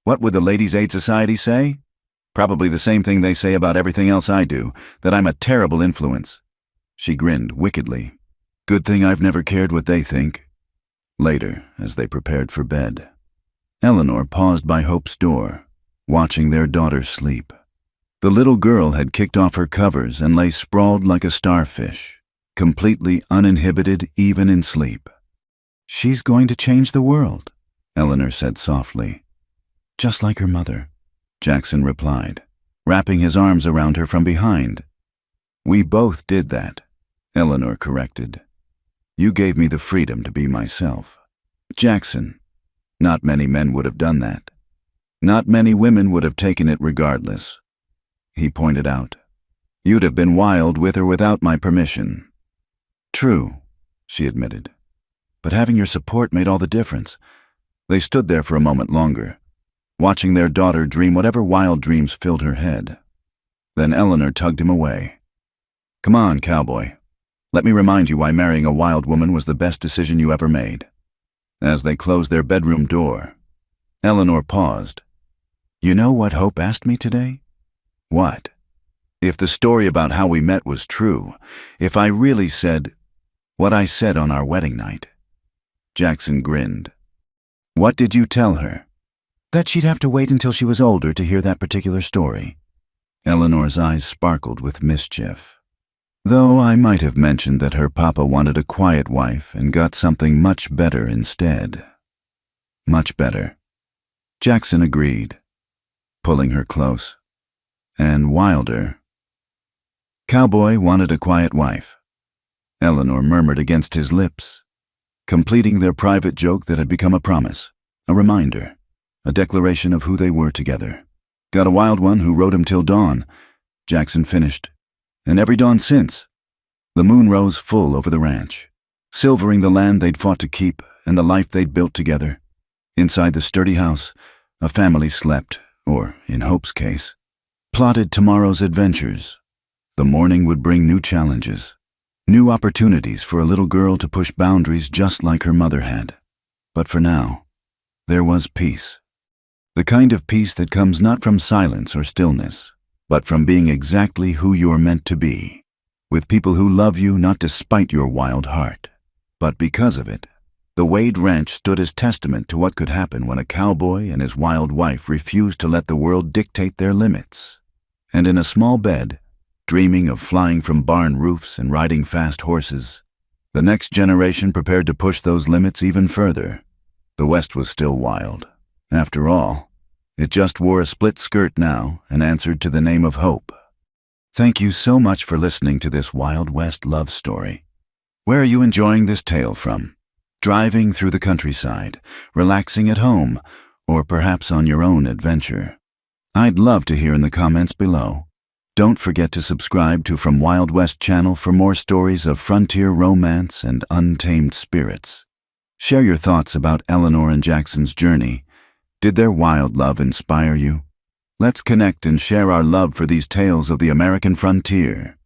[SPEAKER 1] What would the Ladies' Aid Society say? Probably the same thing they say about everything else I do, that I'm a terrible influence. She grinned wickedly. Good thing I've never cared what they think. Later, as they prepared for bed, Eleanor paused by Hope's door, watching their daughter sleep. The little girl had kicked off her covers and lay sprawled like a starfish, completely uninhibited even in sleep. She's going to change the world, Eleanor said softly. Just like her mother, Jackson replied, wrapping his arms around her from behind. We both did that, Eleanor corrected. You gave me the freedom to be myself. Jackson, not many men would have done that. Not many women would have taken it regardless. He pointed out. You'd have been wild with or without my permission. True, she admitted. But having your support made all the difference. They stood there for a moment longer, watching their daughter dream whatever wild dreams filled her head. Then Eleanor tugged him away. Come on, Cowboy. Let me remind you why marrying a wild woman was the best decision you ever made. As they closed their bedroom door, Eleanor paused. You know what Hope asked me today? What? If the story about how we met was true, if I really said what I said on our wedding night. Jackson grinned. What did you tell her? That she'd have to wait until she was older to hear that particular story. Eleanor's eyes sparkled with mischief. Though I might have mentioned that her papa wanted a quiet wife and got something much better instead. Much better. Jackson agreed, pulling her close. And wilder. Cowboy wanted a quiet wife. Eleanor murmured against his lips, completing their private joke that had become a promise, a reminder, a declaration of who they were together. Got a wild one who rode him till dawn, Jackson finished. And every dawn since. The moon rose full over the ranch, silvering the land they'd fought to keep and the life they'd built together. Inside the sturdy house, a family slept, or, in Hope's case, plotted tomorrow's adventures. The morning would bring new challenges, new opportunities for a little girl to push boundaries just like her mother had. But for now, there was peace. The kind of peace that comes not from silence or stillness, but from being exactly who you're meant to be, with people who love you not despite your wild heart, but because of it. The Wade Ranch stood as testament to what could happen when a cowboy and his wild wife refused to let the world dictate their limits. And in a small bed, dreaming of flying from barn roofs and riding fast horses, the next generation prepared to push those limits even further. The West was still wild. After all, it just wore a split skirt now and answered to the name of Hope. Thank you so much for listening to this Wild West love story. Where are you enjoying this tale from? Driving through the countryside, relaxing at home, or perhaps on your own adventure? I'd love to hear in the comments below. Don't forget to subscribe to From Wild West channel for more stories of frontier romance and untamed spirits. Share your thoughts about Eleanor and Jackson's journey. Did their wild love inspire you? Let's connect and share our love for these tales of the American frontier.